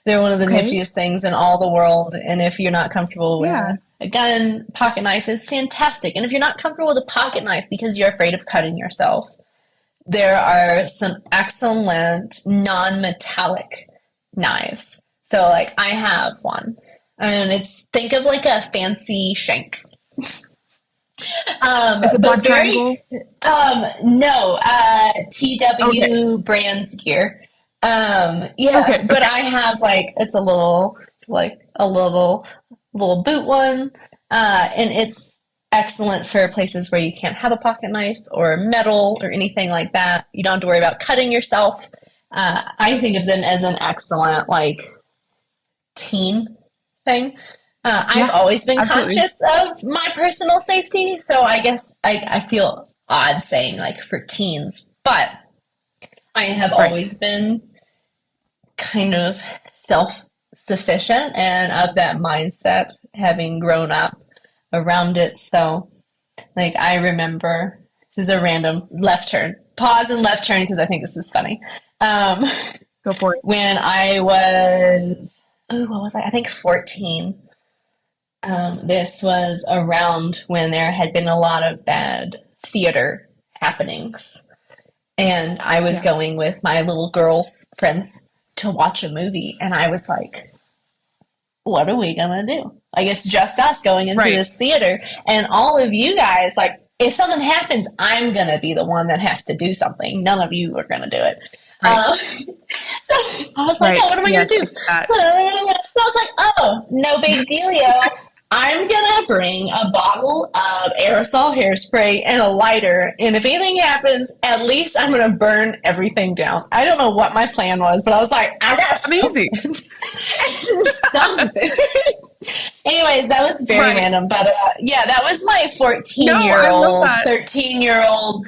They're one of the niftiest things in all the world. And if you're not comfortable with a gun, pocket knife is fantastic. And if you're not comfortable with a pocket knife because you're afraid of cutting yourself, there are some excellent non-metallic knives. So like I have one, and think of like a fancy shank. Is it Black Triangle? No, TW Brands gear. But I have like, it's a little boot one, and it's excellent for places where you can't have a pocket knife or metal or anything like that. You don't have to worry about cutting yourself. I think of them as an excellent like teen thing. I've always been conscious of my personal safety, so I guess I feel odd saying like for teens, but I have always been kind of self-sufficient and of that mindset, having grown up around it. So like I remember, this is a random left turn, pause and left turn because I think this is funny. Go for it. When I was, what was I think 14. This was around when there had been a lot of bad theater happenings, and I was going with my little girls friends to watch a movie, and I was like, what are we gonna do? Like, it's just us going into this theater, and all of you guys, like, if something happens, I'm gonna be the one that has to do something. None of you are gonna do it. So I was like, oh, what am I gonna do? I was like, oh, no big dealio. I'm gonna bring a bottle of aerosol hairspray and a lighter, and if anything happens, at least I'm gonna burn everything down. I don't know what my plan was, but I was like, I got amazing. Something. Anyways, that was very random, but that was my 14-year-old, 13-year-old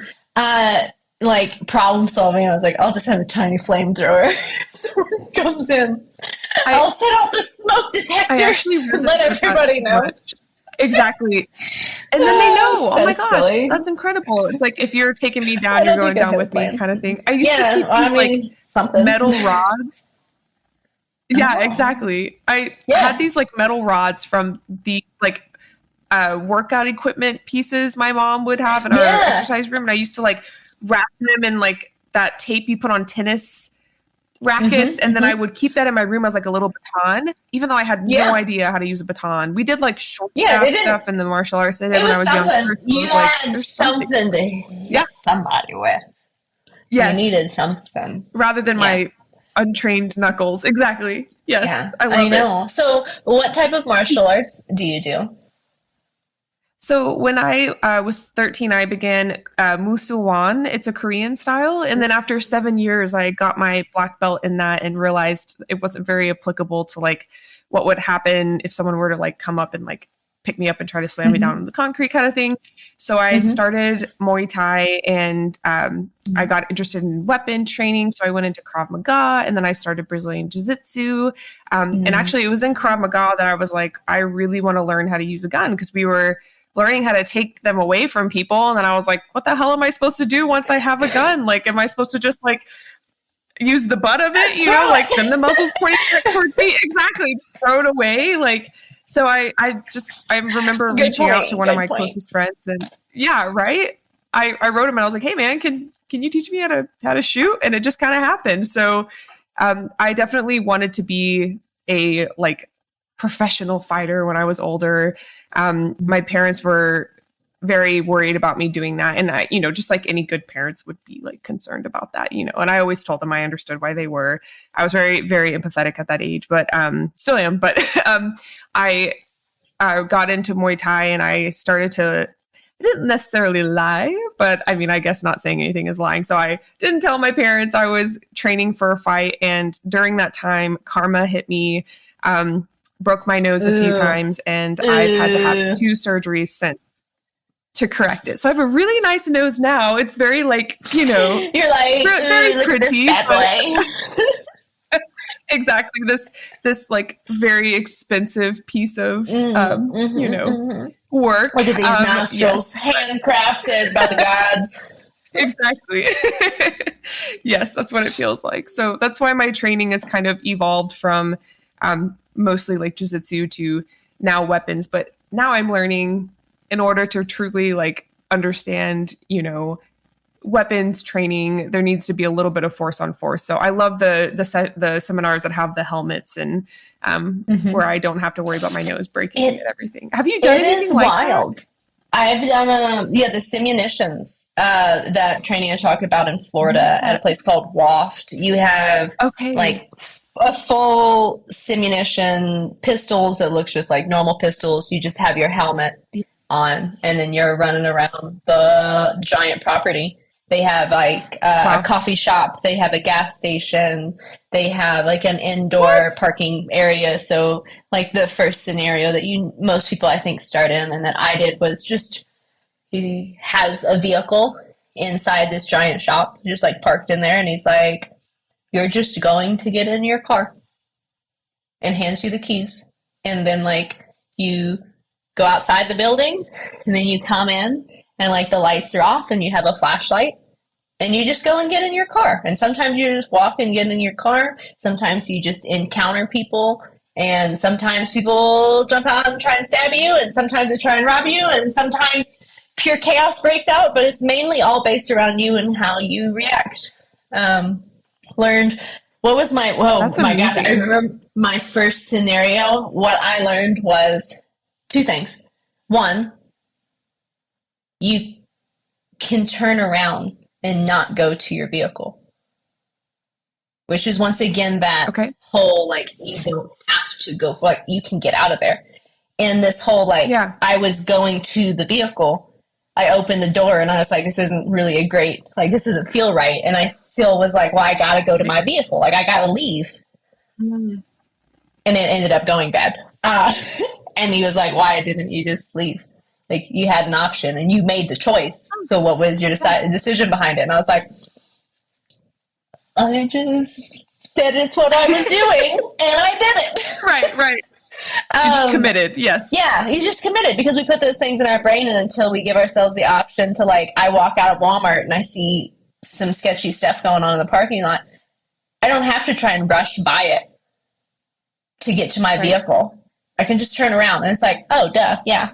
like problem solving. I was like, I'll just have a tiny flamethrower. Someone comes in, I'll set off the smoke detector to let everybody know. Exactly. And then they know, oh my gosh, silly. That's incredible. It's like, if you're taking me down, you're going down with me kind of thing. I used to keep these metal rods. Yeah, exactly. I had these like metal rods from the like workout equipment pieces my mom would have in our exercise room. And I used to like wrap them in like that tape you put on tennis rackets, and then I would keep that in my room as like a little baton, even though I had no idea how to use a baton. We did like short stuff in the martial arts I did when I was younger. You had something to hit somebody with. Yes. You needed something. Rather than my untrained knuckles. Exactly. Yes. Yeah, I know. So what type of martial arts do you do? So when I was 13, I began Musuwan. It's a Korean style. And then after 7 years, I got my black belt in that and realized it wasn't very applicable to like what would happen if someone were to like come up and like pick me up and try to slam me down on the concrete kind of thing. So I started Muay Thai, and I got interested in weapon training. So I went into Krav Maga, and then I started Brazilian Jiu-Jitsu. And actually it was in Krav Maga that I was like, I really want to learn how to use a gun, because we were learning how to take them away from people. And then I was like, what the hell am I supposed to do once I have a gun? Like, am I supposed to just like use the butt of it, you know, like then the muzzle's pointing towards me? Exactly. Just throw it away. Like, so I remember reaching out to one of my closest friends, and I wrote him and I was like, hey man, can you teach me how to shoot? And it just kind of happened. So I definitely wanted to be a like professional fighter when I was older. My parents were very worried about me doing that. And I, just like any good parents would be like concerned about that, and I always told them I understood why they were. I was very, very empathetic at that age, but still am. But I got into Muay Thai, and I started to, I didn't necessarily lie, but I mean, I guess not saying anything is lying. So I didn't tell my parents I was training for a fight. And during that time, karma hit me. Broke my nose a few times, and I've had to have 2 surgeries since to correct it. So I have a really nice nose now. It's very like, you're like very pretty. Exactly. This like very expensive piece of work. Look at these nostrils, handcrafted by the gods. Exactly. Yes, that's what it feels like. So that's why my training has kind of evolved from mostly like jujitsu to now weapons. But now I'm learning in order to truly like understand, weapons training, there needs to be a little bit of force on force. So I love the seminars that have the helmets and where I don't have to worry about my nose breaking and everything. Have you done anything like wild. That? I've done the simunitions, that training I talked about in Florida at a place called Waft. You have like a full simunition pistols that looks just like normal pistols. You just have your helmet on, and then you're running around the giant property. They have like a coffee shop. They have a gas station. They have like an indoor parking area. So like the first scenario that most people I think start in and that I did was just he has a vehicle inside this giant shop, just like parked in there. And he's like, you're just going to get in your car, and hands you the keys. And then like you go outside the building, and then you come in and like the lights are off and you have a flashlight. And you just go and get in your car. And sometimes you just walk and get in your car. Sometimes you just encounter people. And sometimes people jump out and try and stab you. And sometimes they try and rob you. And sometimes pure chaos breaks out. But it's mainly all based around you and how you react. Learned, what was my, my God, I remember my first scenario. What I learned was 2 things. One, you can turn around and not go to your vehicle, which is once again that whole like you don't have to go for, like you can get out of there. And this whole like I was going to the vehicle, I opened the door and I was like, this isn't really a great, like this doesn't feel right. And I still was like, well, I gotta go to my vehicle, like I gotta leave. And it ended up going bad. And he was like, why didn't you just leave? Like you had an option and you made the choice. So what was your decision behind it? And I was like, I just said it's what I was doing and I did it. Right. You just committed. Yes. Yeah. You just committed because we put those things in our brain, and until we give ourselves the option to like, I walk out of Walmart and I see some sketchy stuff going on in the parking lot. I don't have to try and rush by it to get to my vehicle. I can just turn around and it's like, oh, duh, yeah.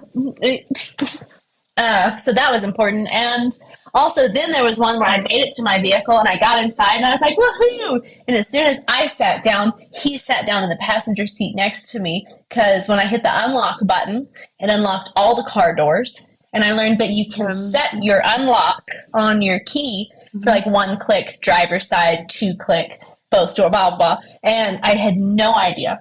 So that was important. And also then there was one where I made it to my vehicle and I got inside and I was like, woohoo! And as soon as I sat down, he sat down in the passenger seat next to me, because when I hit the unlock button, it unlocked all the car doors. And I learned that you can set your unlock on your key for like 1 click, driver's side, 2 click, both door, blah, blah, blah. And I had no idea.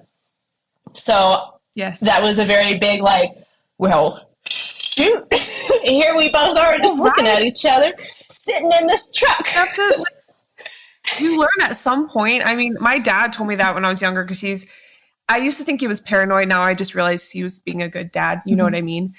So that was a very big, like, well, shoot, here we both are just looking at each other, sitting in this truck. You learn at some point. I mean, my dad told me that when I was younger, because I used to think he was paranoid. Now I just realized he was being a good dad. You know what I mean?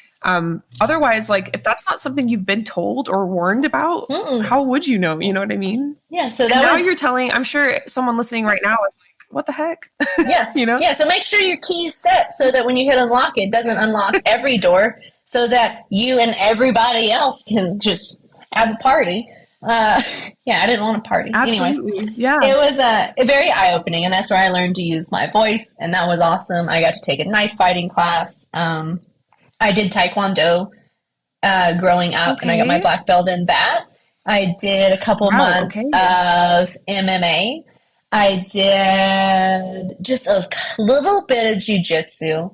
Otherwise, like, if that's not something you've been told or warned about, how would you know? You know what I mean? Yeah. So now you're telling, I'm sure someone listening right now is like, what the heck? Yeah. Yeah. So make sure your key's set so that when you hit unlock, it doesn't unlock every door, so that you and everybody else can just have a party. I didn't want a party. Absolutely. Anyway, yeah. It was a very eye-opening, and that's where I learned to use my voice, and that was awesome. I got to take a knife fighting class. I did Taekwondo growing up, and I got my black belt in that. I did a couple months of MMA. I did just a little bit of jiu-jitsu.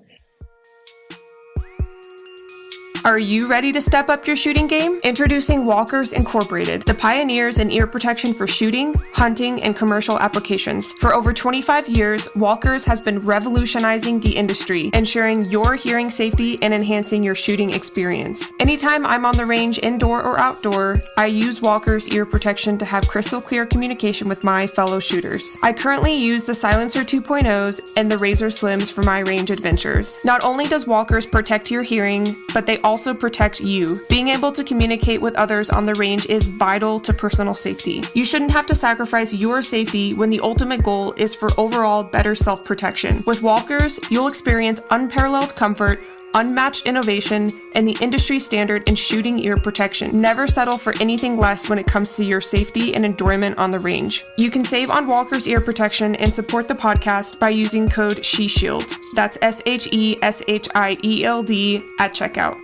Are you ready to step up your shooting game? Introducing Walkers Incorporated, the pioneers in ear protection for shooting, hunting, and commercial applications. For over 25 years, Walkers has been revolutionizing the industry, ensuring your hearing safety and enhancing your shooting experience. Anytime I'm on the range, indoor or outdoor, I use Walkers ear protection to have crystal clear communication with my fellow shooters. I currently use the Silencer 2.0s and the Razor Slims for my range adventures. Not only does Walkers protect your hearing, but they also protect you. Being able to communicate with others on the range is vital to personal safety. You shouldn't have to sacrifice your safety when the ultimate goal is for overall better self-protection. With Walkers, you'll experience unparalleled comfort, unmatched innovation, and the industry standard in shooting ear protection. Never settle for anything less when it comes to your safety and enjoyment on the range. You can save on Walker's ear protection and support the podcast by using code SHESHIELD. That's SHESHIELD at checkout.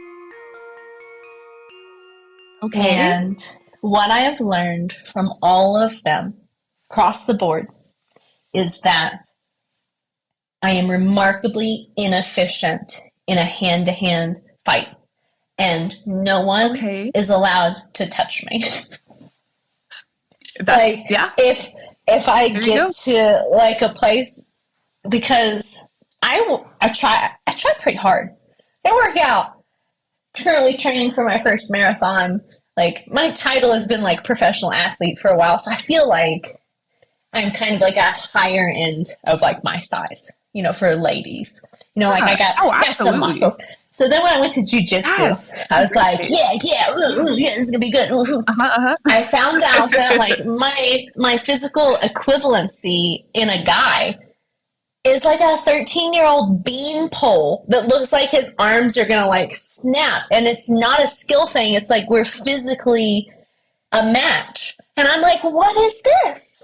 Okay. And what I have learned from all of them across the board is that I am remarkably inefficient in a hand-to-hand fight, and no one is allowed to touch me. If I get to like a place, because I try pretty hard. I work out. Currently training for my first marathon. Like, my title has been like professional athlete for a while, so I feel like I'm kind of like a higher end of like my size, you know, for ladies. You know, like I got some muscles. So then when I went to jiu-jitsu, I was like, yeah, this is gonna be good. I found out that like my physical equivalency in a guy is like a 13-year-old beanpole that looks like his arms are gonna like snap, and it's not a skill thing. It's like we're physically a match, and I'm like, what is this?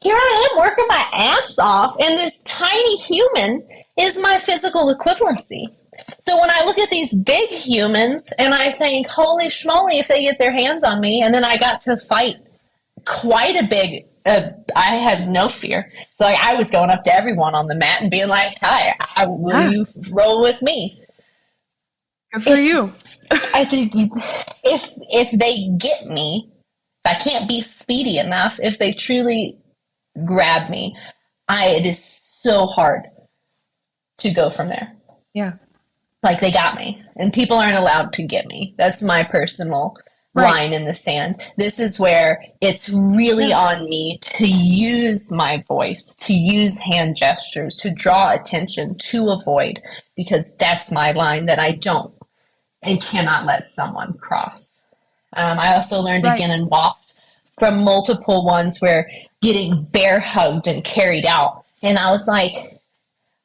Here I am working my ass off, and this tiny human is my physical equivalency. So when I look at these big humans, and I think, holy schmoly, if they get their hands on me, and then I got to fight quite a big. I had no fear. So like, I was going up to everyone on the mat and being like, hi, will you roll with me? Good for you. I think if they get me, if I can't be speedy enough, if they truly grab me, it is so hard to go from there. Yeah. Like, they got me, and people aren't allowed to get me. That's my personal line in the sand. This is where it's really on me to use my voice, to use hand gestures, to draw attention, to avoid, because that's my line that I don't and cannot let someone cross. I also learned again and walked from multiple ones where getting bear hugged and carried out. And I was like,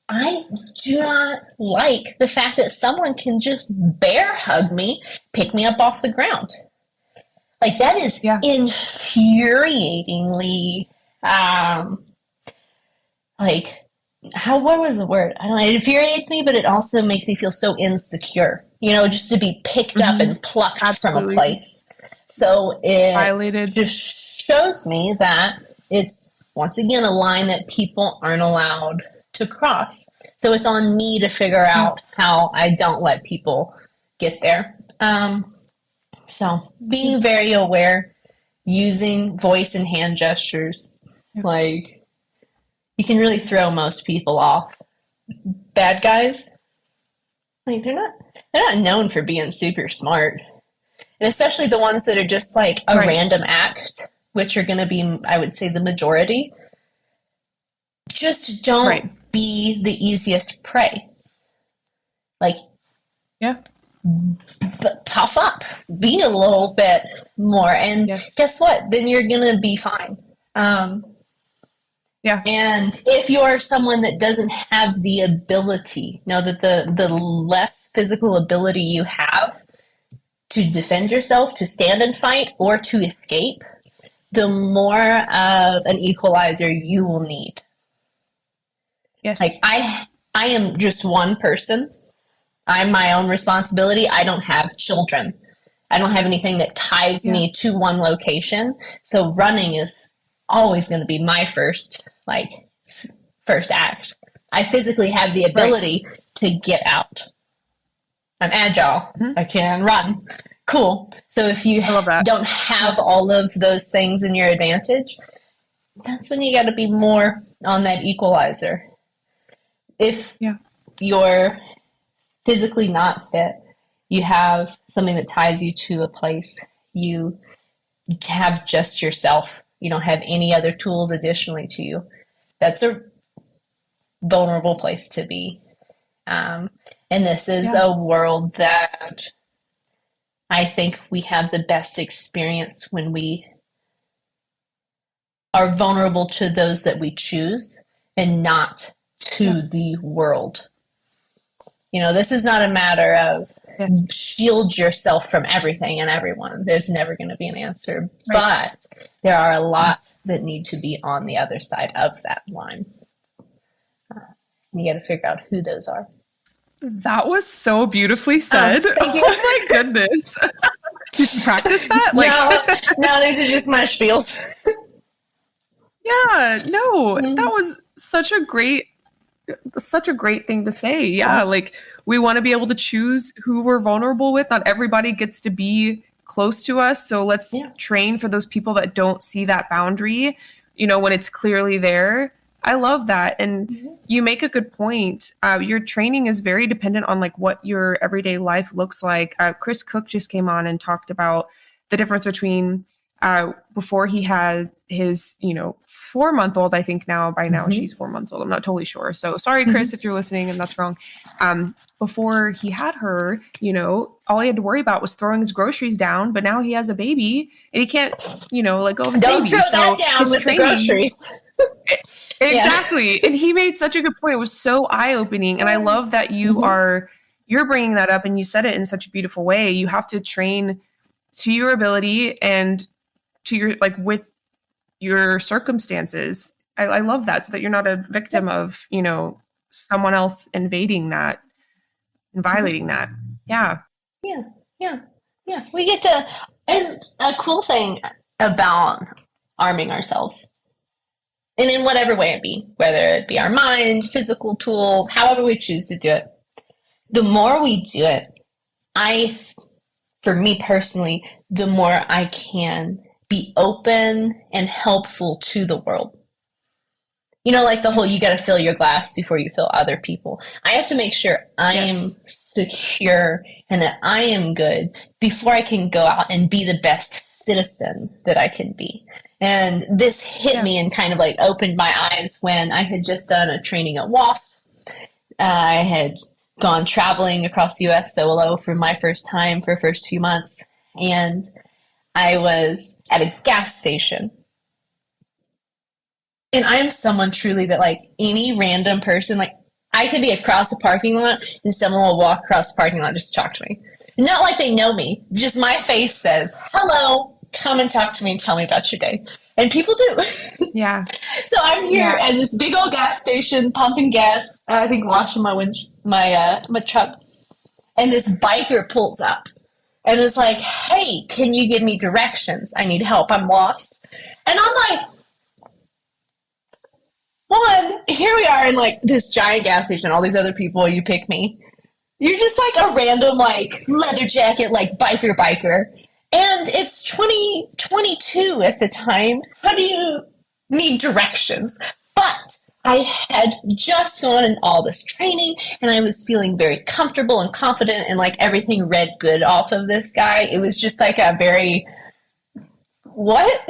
I do not like the fact that someone can just bear hug me, pick me up off the ground. Like, that is infuriatingly, what was the word? I don't know. It infuriates me, but it also makes me feel so insecure, you know, just to be picked up and plucked from a place. So it just shows me that it's, once again, a line that people aren't allowed to cross. So it's on me to figure out how I don't let people get there. So being very aware, using voice and hand gestures, like, you can really throw most people off. Bad guys, like, they're not known for being super smart. And especially the ones that are just like a random act, which are going to be, I would say, the majority. Just don't be the easiest prey. Like, but puff up, be a little bit more, and guess what? Then you're gonna be fine. And if you're someone that doesn't have the ability, know that the less physical ability you have to defend yourself, to stand and fight, or to escape, the more of an equalizer you will need. Like, I am just one person. I'm my own responsibility. I don't have children. I don't have anything that ties me to one location. So running is always going to be my first act. I physically have the ability to get out. I'm agile. I can run. Cool. So if you don't have all of those things in your advantage, that's when you got to be more on that equalizer. If you're physically not fit, you have something that ties you to a place, you have just yourself, you don't have any other tools additionally to you, that's a vulnerable place to be. And this is a world that I think we have the best experience when we are vulnerable to those that we choose and not to the world. This is not a matter of Yes. shield yourself from everything and everyone. There's never going to be an answer. Right. But there are a lot that need to be on the other side of that line. You got to figure out who those are. That was so beautifully said. Thank you. Oh my goodness. Did you practice that? No, these are just my spiels. Yeah, no, that was such a great thing to say. Yeah, like we want to be able to choose who we're vulnerable with. Not everybody gets to be close to us. So let's train for those people that don't see that boundary, when it's clearly there. I love that. And you make a good point. Your training is very dependent on like what your everyday life looks like. Chris Cook just came on and talked about the difference between before he had his, 4-month-old, I think by now she's 4 months old. I'm not totally sure. So sorry, Chris, if you're listening and that's wrong. Before he had her, all he had to worry about was throwing his groceries down. But now he has a baby and he can't, let go of his Don't baby. throw that down with the groceries. Exactly. And he made such a good point. It was so eye-opening. And I love that you're bringing that up and you said it in such a beautiful way. You have to train to your ability and to your, with your circumstances. I love that, so that you're not a victim of, someone else invading that and violating that. Yeah. Yeah. We get to, and a cool thing about arming ourselves, and in whatever way it be, whether it be our mind, physical tools, however we choose to do it, the more we do it, for me personally, the more I can be open and helpful to the world. Like the whole, you got to fill your glass before you fill other people. I have to make sure I am secure and that I am good before I can go out and be the best citizen that I can be. And this hit me and kind of opened my eyes when I had just done a training at WAFT. I had gone traveling across the U.S. solo for my first time for the first few months. And I was at a gas station. And I am someone truly that any random person, I could be across the parking lot and someone will walk across the parking lot just to talk to me. Not like they know me, just my face says, hello, come and talk to me and tell me about your day. And people do. Yeah. So I'm here at this big old gas station pumping gas, I think washing my truck. And this biker pulls up and is like, hey, can you give me directions? I need help. I'm lost. And I'm like, one, here we are in this giant gas station, all these other people, you pick me. You're just a random leather jacket, biker. And it's 2022 at the time. How do you need directions? But I had just gone in all this training and I was feeling very comfortable and confident and everything read good off of this guy. It was just a very what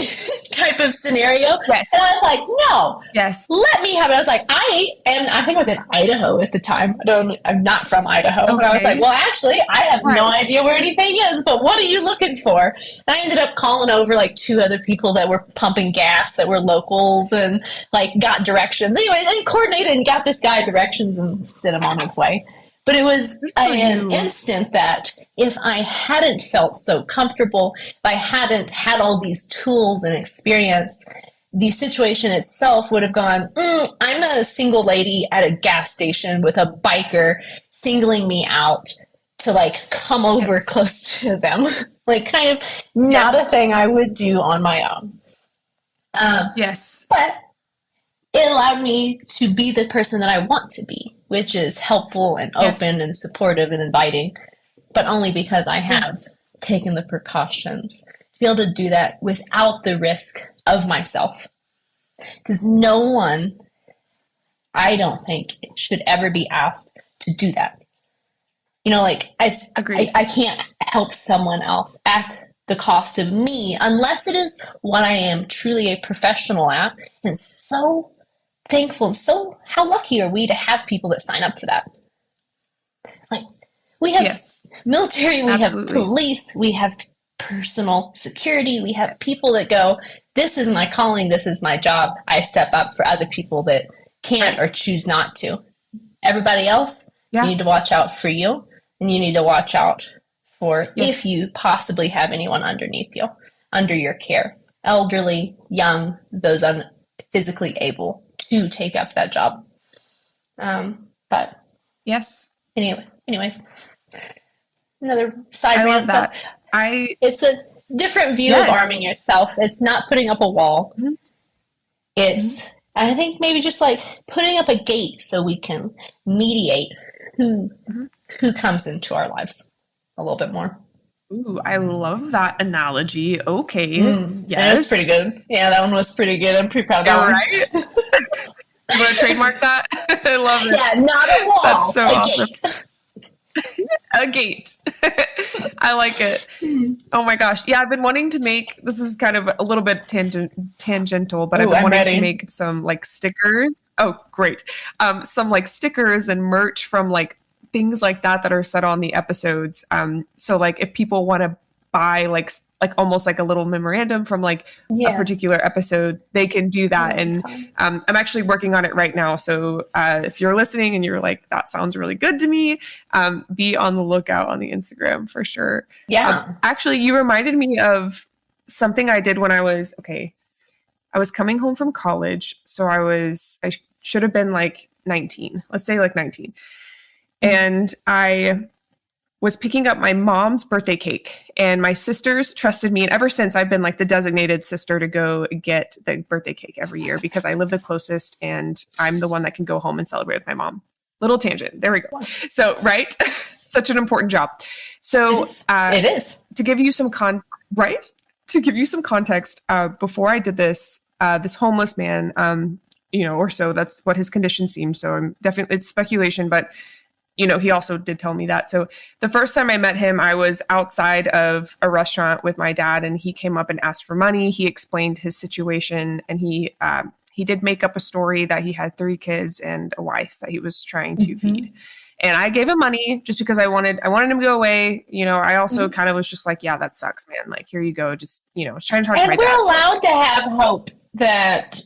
type of scenario. Yes. And I was like, no, let me have it. I was like, I think I was in Idaho at the time. I'm not from Idaho. Okay. And I was like, well, actually, I have no idea where anything is, but what are you looking for? And I ended up calling over 2 other people that were pumping gas that were locals and got directions. Anyway, and coordinated and got this guy directions and sent him on his way. But it was an instant that if I hadn't felt so comfortable, if I hadn't had all these tools and experience, the situation itself would have gone, I'm a single lady at a gas station with a biker singling me out to come over close to them. Kind of not a thing I would do on my own. But it allowed me to be the person that I want to be, which is helpful and open and supportive and inviting, but only because I have taken the precautions to be able to do that without the risk of myself. Because no one, I don't think, should ever be asked to do that. I can't help someone else at the cost of me unless it is what I am truly a professional at. And so thankful. So how lucky are we to have people that sign up for that? We have military, we have police, we have personal security, we have people that go, this is my calling, this is my job. I step up for other people that can't or choose not to. Everybody else, You Yeah. need to watch out for you, and you need to watch out for Yes. if you possibly have anyone underneath you, under your care, elderly, young, those physically able to take up that job. But Yes. anyways, another side I rant, love that. but it's a different view of Yes. arming yourself. It's not putting up a wall. Mhm. It's, I think maybe just like putting up a gate so we can mediate who comes into our lives a little bit more. Ooh, I love that analogy. Okay. That Yes. was pretty good. Yeah, that one was pretty good. I'm pretty proud of that one. Right? You want to trademark that? I love it. Yeah, not a wall. That's so a awesome. Gate. A gate. I like it. Oh my gosh. Yeah, I've been wanting to make, this is kind of a little bit tangential, but I've been wanting to make some like stickers. Oh, great. Some like stickers and merch from like things like that are said on the episodes. So like if people want to buy like almost like a little memorandum from like a particular episode, they can do that. And I'm actually working on it right now. So if you're listening and you're like, that sounds really good to me, be on the lookout on the Instagram for sure. Yeah. Actually, you reminded me of something I did when I was coming home from college. So I should have been like 19, let's say like 19. And I was picking up my mom's birthday cake, and my sisters trusted me. And ever since, I've been like the designated sister to go get the birthday cake every year because I live the closest and I'm the one that can go home and celebrate with my mom. Little tangent. There we go. So, right. Such an important job. So it is. To give you some To give you some context, before I did this, this homeless man, or so that's what his condition seemed. So I'm definitely, it's speculation, but he also did tell me that. So the first time I met him, I was outside of a restaurant with my dad, and he came up and asked for money. He explained his situation, and he did make up a story that he had 3 kids and a wife that he was trying to feed. And I gave him money just because I wanted him to go away. I also kind of was just like, yeah, that sucks, man. Like, here you go. Just, trying to talk to my dad. And we're allowed to have hope that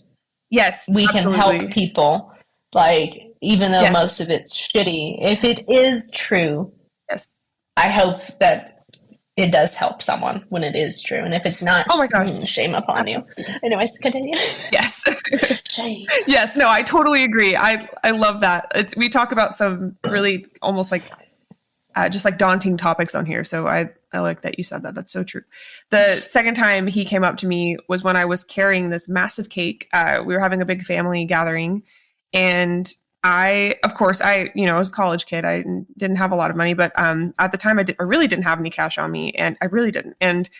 yes, we can help people. Like, even though most of it's shitty, if it is true, I hope that it does help someone when it is true. And if it's not, oh my gosh, shame upon you. Anyways, continue. Yes. Shame. Yes, no, I totally agree. I love that. We talk about some really almost like just like daunting topics on here. So I like that you said that. That's so true. The second time he came up to me was when I was carrying this massive cake. We were having a big family gathering, and I was a college kid. I didn't have a lot of money, but at the time I really didn't have any cash on me, and I really didn't. And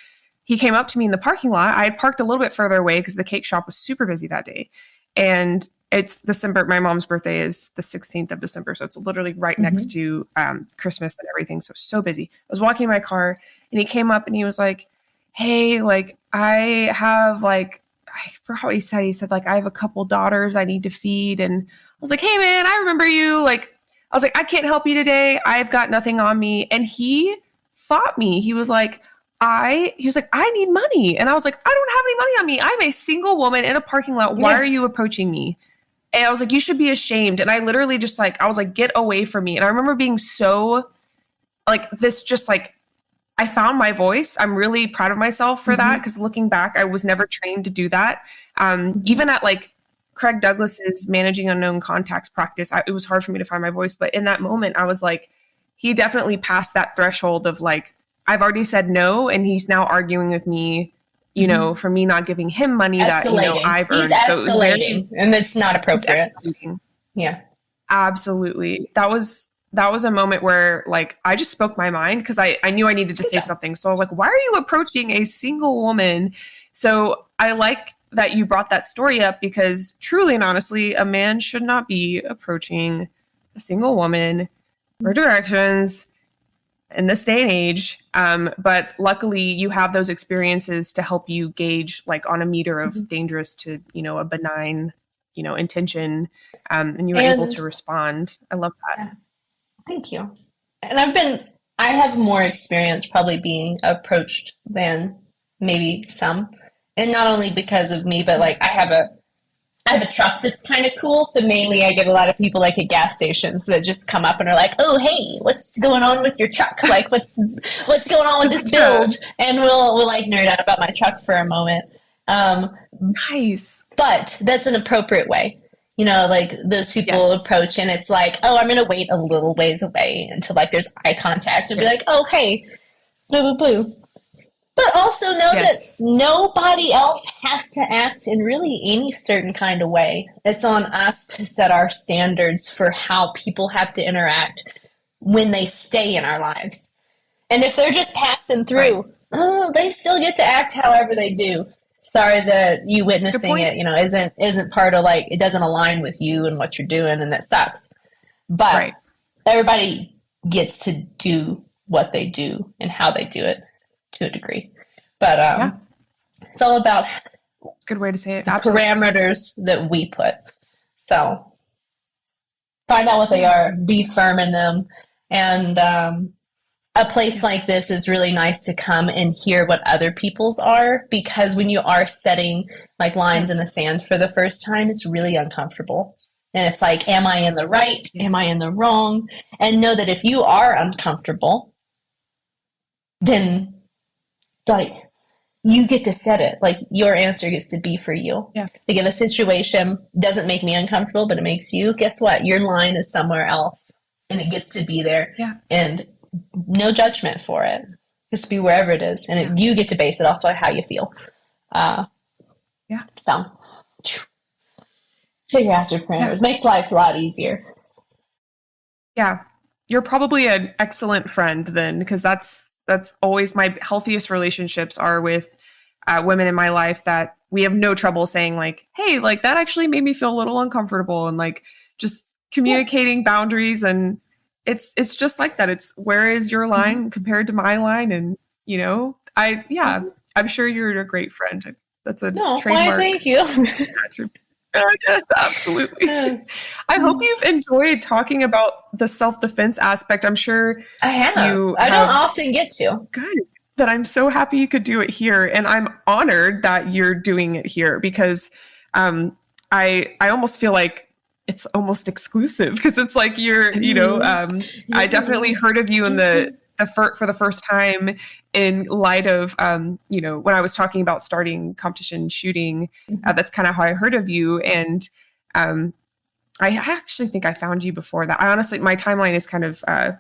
he came up to me in the parking lot. I had parked a little bit further away because the cake shop was super busy that day. And it's December. My mom's birthday is the 16th of December. So it's literally right next to Christmas and everything. So busy. I was walking in my car, and he came up and he was like, hey, like I have I forgot what he said. He said like, I have a couple daughters I need to feed. And I was like, hey man, I remember you. Like, I was like, I can't help you today. I've got nothing on me. And he fought me. He was like, I need money. And I was like, I don't have any money on me. I'm a single woman in a parking lot. Why are you approaching me? And I was like, you should be ashamed. And I literally just I was like, get away from me. And I remember being so I found my voice. I'm really proud of myself for that. Because looking back, I was never trained to do that. Even at Craig Douglas's managing unknown contacts practice, it was hard for me to find my voice. But in that moment, I was like, he definitely passed that threshold of I've already said no, and he's now arguing with me, for me not giving him money that, I've earned. He's escalating, and it's not appropriate. Yeah. Absolutely. That was a moment where I just spoke my mind because I knew I needed to say something. So I was like, why are you approaching a single woman? So I like that you brought that story up because truly and honestly, a man should not be approaching a single woman for directions in this day and age. But luckily you have those experiences to help you gauge on a meter of dangerous to, a benign, intention. And you were able to respond. I love that. Thank you. And I have more experience probably being approached than maybe some. And not only because of me, but I have a I have a truck that's kind of cool, so mainly I get a lot of people like at gas stations that just come up and are like, "Oh, hey, what's going on with your truck? Like, what's going on with this build?" And we'll like nerd out about my truck for a moment. Nice. But that's an appropriate way. You know, like those people approach and it's like, "Oh, I'm going to wait a little ways away until like there's eye contact and be like, "Oh, hey, boo, boo, boo." But also know that nobody else has to act in really any certain kind of way. It's on us to set our standards for how people have to interact when they stay in our lives. And if they're just passing through, they still get to act however they do. Sorry that you witnessing it, you know, isn't part of like, it doesn't align with you and what you're doing, and that sucks. But everybody gets to do what they do and how they do it to a degree. But it's all about good way to say it. The parameters that we put. So find out what they are, be firm in them, and a place like this is really nice to come and hear what other people's are, because when you are setting like lines in the sand for the first time, it's really uncomfortable. And it's like, am I in the right? Am I in the wrong? And know that if you are uncomfortable, then like you get to set it. Like your answer gets to be for you. Yeah. Like if a situation doesn't make me uncomfortable, but it makes you, guess what? Your line is somewhere else and it gets to be there. Yeah. And no judgment for it. Just be wherever it is. And you get to base it off of how you feel. So figure out your parameters. Makes life a lot easier. Yeah. You're probably an excellent friend then, because that's always my healthiest relationships are with women in my life that we have no trouble saying like, hey, like that actually made me feel a little uncomfortable, and like just communicating boundaries. And it's just like that. It's where is your line compared to my line? And, you know, I'm sure you're a great friend. That's a trademark. Why, thank you. Yes, absolutely. I hope you've enjoyed talking about the self-defense aspect. I'm sure I have. I don't often get to. Good. That I'm so happy you could do it here. And I'm honored that you're doing it here, because I almost feel like it's almost exclusive, because it's like you're, you know, I definitely heard of you in for the first time in light of, you know, when I was talking about starting competition shooting, that's kind of how I heard of you. And I actually think I found you before that. I honestly, my timeline is kind of, I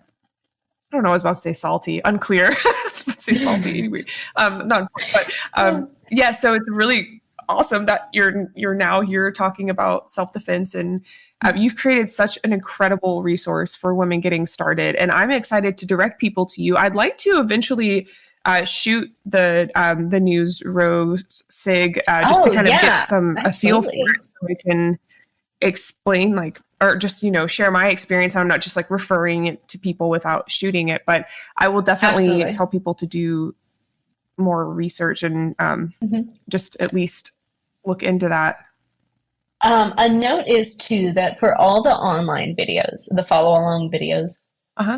don't know, I was about to say salty, unclear. I was about to say salty anyway. Not, but yeah, so it's really awesome that you're now here talking about self-defense, and you've created such an incredible resource for women getting started, and I'm excited to direct people to you. I'd like to eventually shoot the news ROSE SIG just to kind of get a feel for it, so we can explain like, or just, you know, share my experience. I'm not just like referring it to people without shooting it, but I will definitely tell people to do more research and just at least look into that. A note is too that for all the online videos, the follow along videos,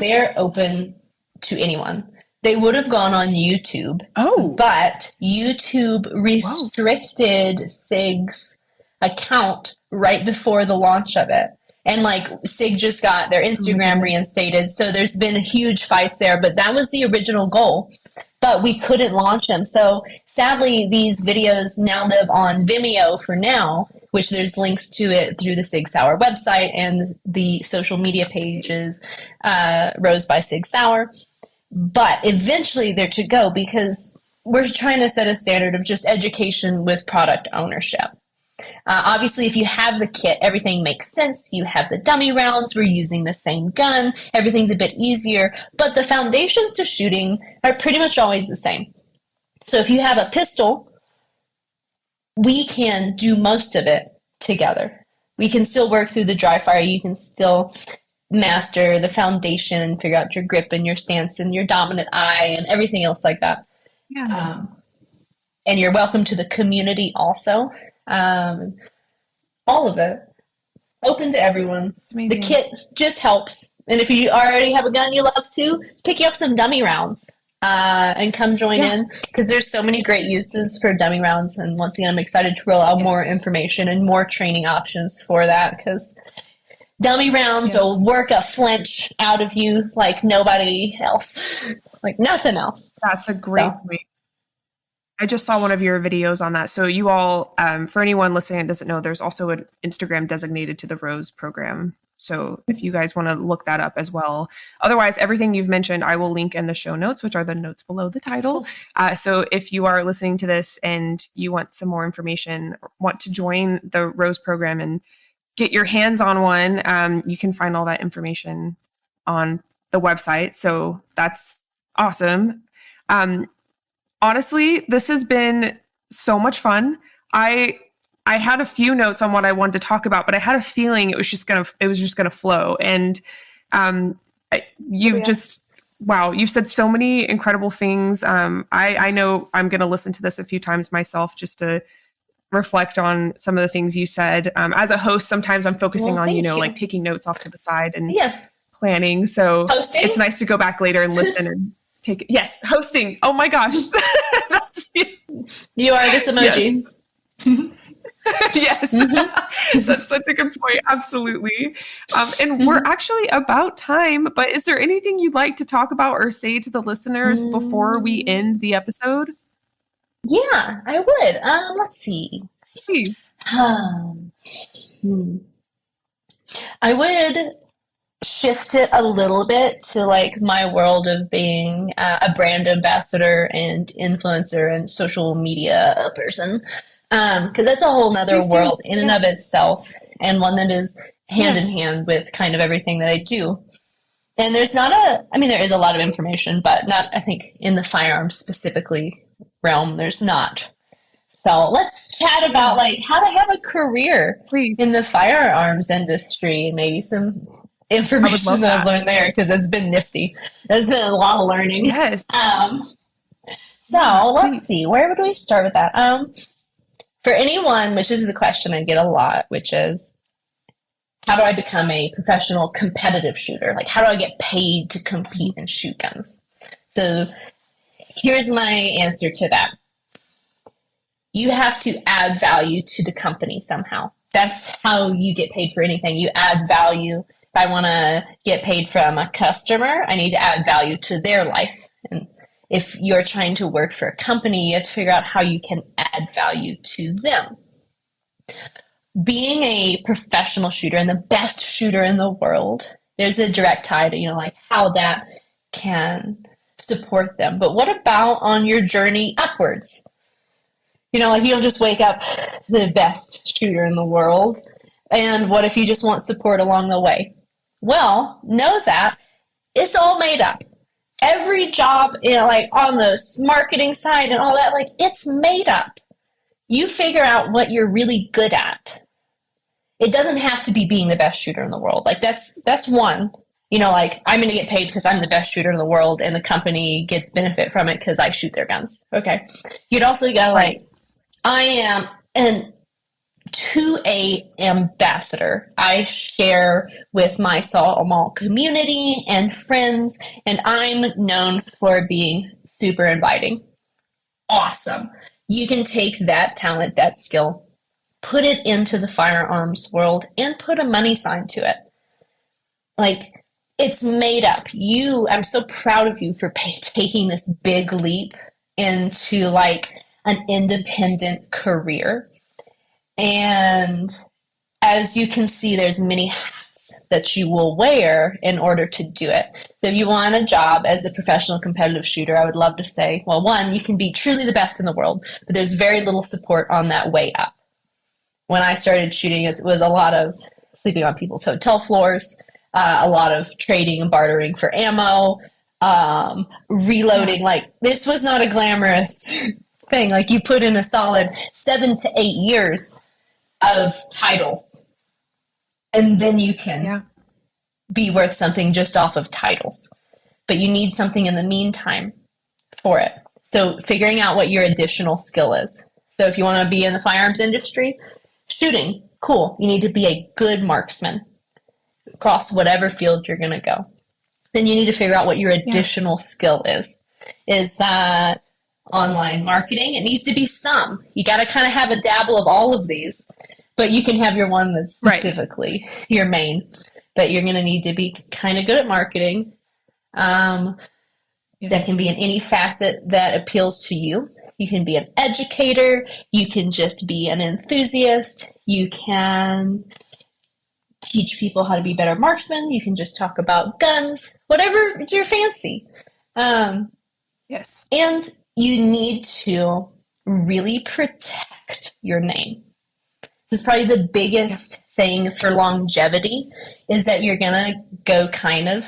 they're open to anyone. They would have gone on YouTube, but YouTube restricted SIG's account right before the launch of it. And like SIG just got their Instagram reinstated, so there's been huge fights there, but that was the original goal. But we couldn't launch them. So sadly, these videos now live on Vimeo for now, which there's links to it through the Sig Sauer website and the social media pages, ROSE by Sig Sauer. But eventually they're to go, because we're trying to set a standard of just education with product ownership. Obviously, if you have the kit, everything makes sense. You have the dummy rounds. We're using the same gun. Everything's a bit easier. But the foundations to shooting are pretty much always the same. So if you have a pistol, we can do most of it together. We can still work through the dry fire. You can still master the foundation and figure out your grip and your stance and your dominant eye and everything else like that. Yeah. And you're welcome to the community also. All of it. Open to everyone. The kit just helps. And if you already have a gun you love to, pick you up some dummy rounds. and come join in, because there's so many great uses for dummy rounds. And once again, I'm excited to roll out more information and more training options for that, because dummy rounds will work a flinch out of you like nobody else, like nothing else. That's a great point. I just saw one of your videos on that. So you all, for anyone listening that doesn't know, there's also an Instagram designated to the ROSE program. So if you guys want to look that up as well. Otherwise, everything you've mentioned, I will link in the show notes, which are the notes below the title. So if you are listening to this and you want some more information, want to join the ROSE program and get your hands on one, you can find all that information on the website. So that's awesome. Honestly, this has been so much fun. I had a few notes on what I wanted to talk about, but I had a feeling it was just gonna flow. And you've said so many incredible things. I know I'm gonna listen to this a few times myself just to reflect on some of the things you said. As a host, sometimes I'm focusing on like taking notes off to the side and planning. So it's nice to go back later and listen and hosting. Oh my gosh. You are this emoji. Yes. That's such a good point. Absolutely. And we're actually about time, but is there anything you'd like to talk about or say to the listeners before we end the episode? Yeah, I would. Let's see. Please. I would shift it a little bit to like my world of being a brand ambassador and influencer and social media person, because that's a whole nother world in and of itself, and one that is hand in hand with kind of everything that I do. And there is a lot of information, but not, I think, in the firearms specifically realm, there's not. So let's chat about like how to have a career in the firearms industry, and maybe some information that I've learned there, because it's been nifty. There's been a lot of learning. Yes. So let's see, where would we start with that? For anyone, which this is a question I get a lot, which is, how do I become a professional competitive shooter? Like, how do I get paid to compete and shoot guns? So here's my answer to that. You have to add value to the company somehow. That's how you get paid for anything. You add value. If I want to get paid from a customer, I need to add value to their life. And if you're trying to work for a company, you have to figure out how you can add value to them. Being a professional shooter and the best shooter in the world, there's a direct tie to, like how that can support them. But what about on your journey upwards? Like you don't just wake up the best shooter in the world. And what if you just want support along the way? Well, know that it's all made up. Every job, like on the marketing side and all that, like it's made up. You figure out what you're really good at. It doesn't have to be being the best shooter in the world. Like that's one. Like I'm going to get paid because I'm the best shooter in the world, and the company gets benefit from it because I shoot their guns. Okay. You'd also go like, I am an 2A ambassador. I share with my small community and friends, and I'm known for being super inviting. Awesome. You can take that talent, that skill, put it into the firearms world, and put a money sign to it. Like, it's made up. I'm so proud of you for taking this big leap into like an independent career. And as you can see, there's many hats that you will wear in order to do it. So if you want a job as a professional competitive shooter, I would love to say, well, one, you can be truly the best in the world, but there's very little support on that way up. When I started shooting, it was a lot of sleeping on people's hotel floors, a lot of trading and bartering for ammo, reloading. Like, this was not a glamorous thing. Like, you put in a solid 7 to 8 years of titles, and then you can be worth something just off of titles. But you need something in the meantime for it. So figuring out what your additional skill is. So if you want to be in the firearms industry, shooting, cool. You need to be a good marksman across whatever field you're going to go. Then you need to figure out what your additional skill is. is that online marketing, it needs to be some. You got to kind of have a dabble of all of these, but you can have your one that's specifically your main. But you're going to need to be kind of good at marketing. That can be in any facet that appeals to you. You can be an educator. You can just be an enthusiast. You can teach people how to be better marksmen. You can just talk about guns, whatever is your fancy. Yes. And you need to really protect your name. This is probably the biggest thing for longevity, is that you're going to go kind of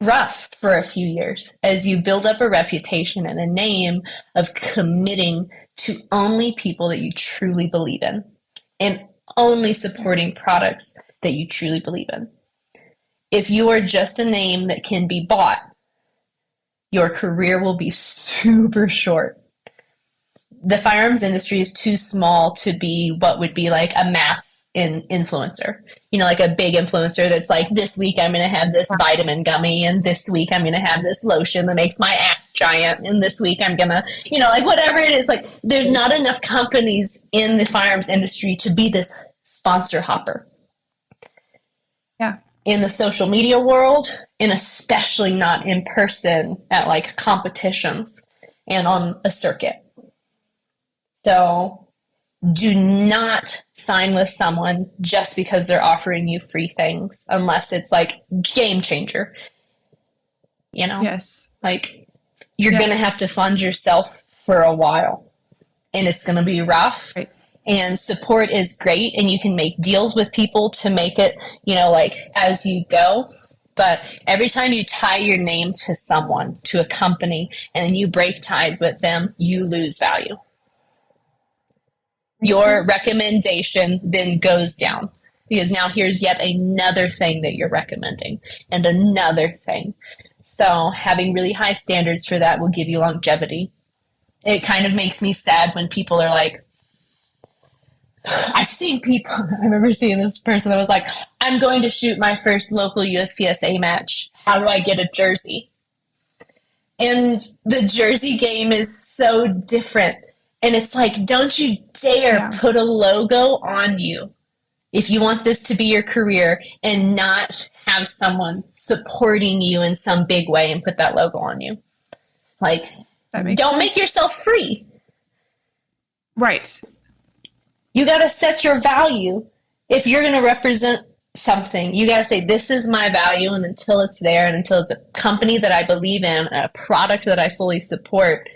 rough for a few years as you build up a reputation and a name of committing to only people that you truly believe in and only supporting products that you truly believe in. If you are just a name that can be bought, your career will be super short. The firearms industry is too small to be what would be like a mass influencer. You know, like a big influencer that's like, this week I'm going to have this vitamin gummy, and this week I'm going to have this lotion that makes my ass giant, and this week I'm going to, you know, like whatever it is. Like, there's not enough companies in the firearms industry to be this sponsor hopper. Yeah. In the social media world, and especially not in person at like competitions and on a circuit. So do not sign with someone just because they're offering you free things, unless it's like game changer. You know? Yes. Like, you're going to have to fund yourself for a while, and it's going to be rough. Right. And support is great, and you can make deals with people to make it, you know, like as you go. But every time you tie your name to someone, to a company, and then you break ties with them, you lose value. Your recommendation then goes down, because now here's yet another thing that you're recommending, and another thing. So having really high standards for that will give you longevity. It kind of makes me sad when people are like, I've seen people, I remember seeing this person that was like, I'm going to shoot my first local USPSA match. How do I get a jersey? And the jersey game is so different. And it's like, don't you dare put a logo on you if you want this to be your career, and not have someone supporting you in some big way and put that logo on you. Like, don't make yourself free. Right. You got to set your value. If you're going to represent something, you got to say, this is my value, and until it's there, and until it's a company that I believe in, a product that I fully support,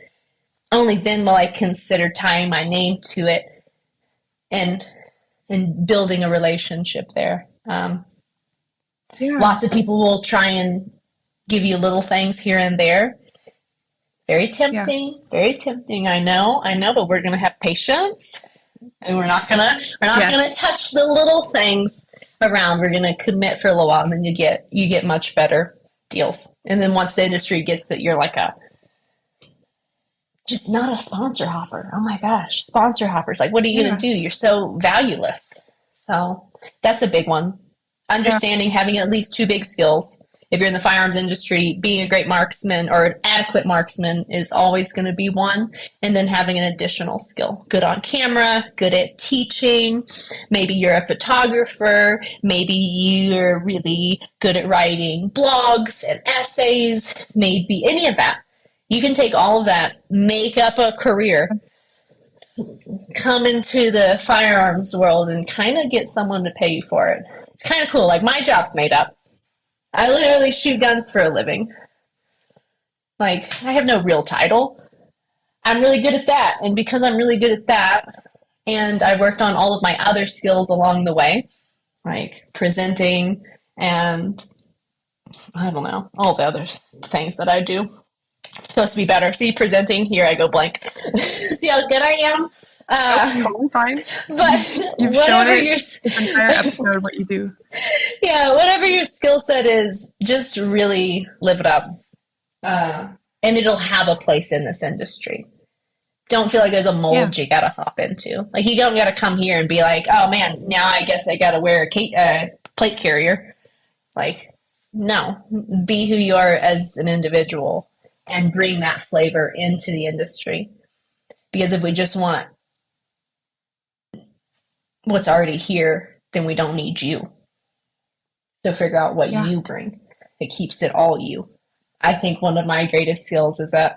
only then will I consider tying my name to it and building a relationship there. Lots of people will try and give you little things here and there. Very tempting, very tempting. I know, but we're going to have patience, and we're not going to touch the little things around. We're going to commit for a little while, and then you get much better deals. And then once the industry gets it, you're like just not a sponsor hopper. Oh my gosh, sponsor hoppers. Like, what are you going to do? You're so valueless. So that's a big one. Understanding having at least two big skills. If you're in the firearms industry, being a great marksman or an adequate marksman is always going to be one. And then having an additional skill. Good on camera, good at teaching. Maybe you're a photographer. Maybe you're really good at writing blogs and essays. Maybe any of that. You can take all of that, make up a career, come into the firearms world, and kind of get someone to pay you for it. It's kind of cool. Like, my job's made up. I literally shoot guns for a living. Like, I have no real title. I'm really good at that. And because I'm really good at that, and I worked on all of my other skills along the way, like presenting and, I don't know, all the other things that I do. Supposed to be better. See, presenting, here I go blank. See how good I am? Totally fine. But you've shown it this entire episode what you do. Yeah, whatever your skill set is, just really live it up. And it'll have a place in this industry. Don't feel like there's a mold you gotta hop into. Like, you don't gotta come here and be like, oh man, now I guess I gotta wear a plate carrier. Like, no. Be who you are as an individual. and bring that flavor into the industry. Because if we just want what's already here, then we don't need you. So figure out what you bring. It keeps it all you. I think one of my greatest skills is that,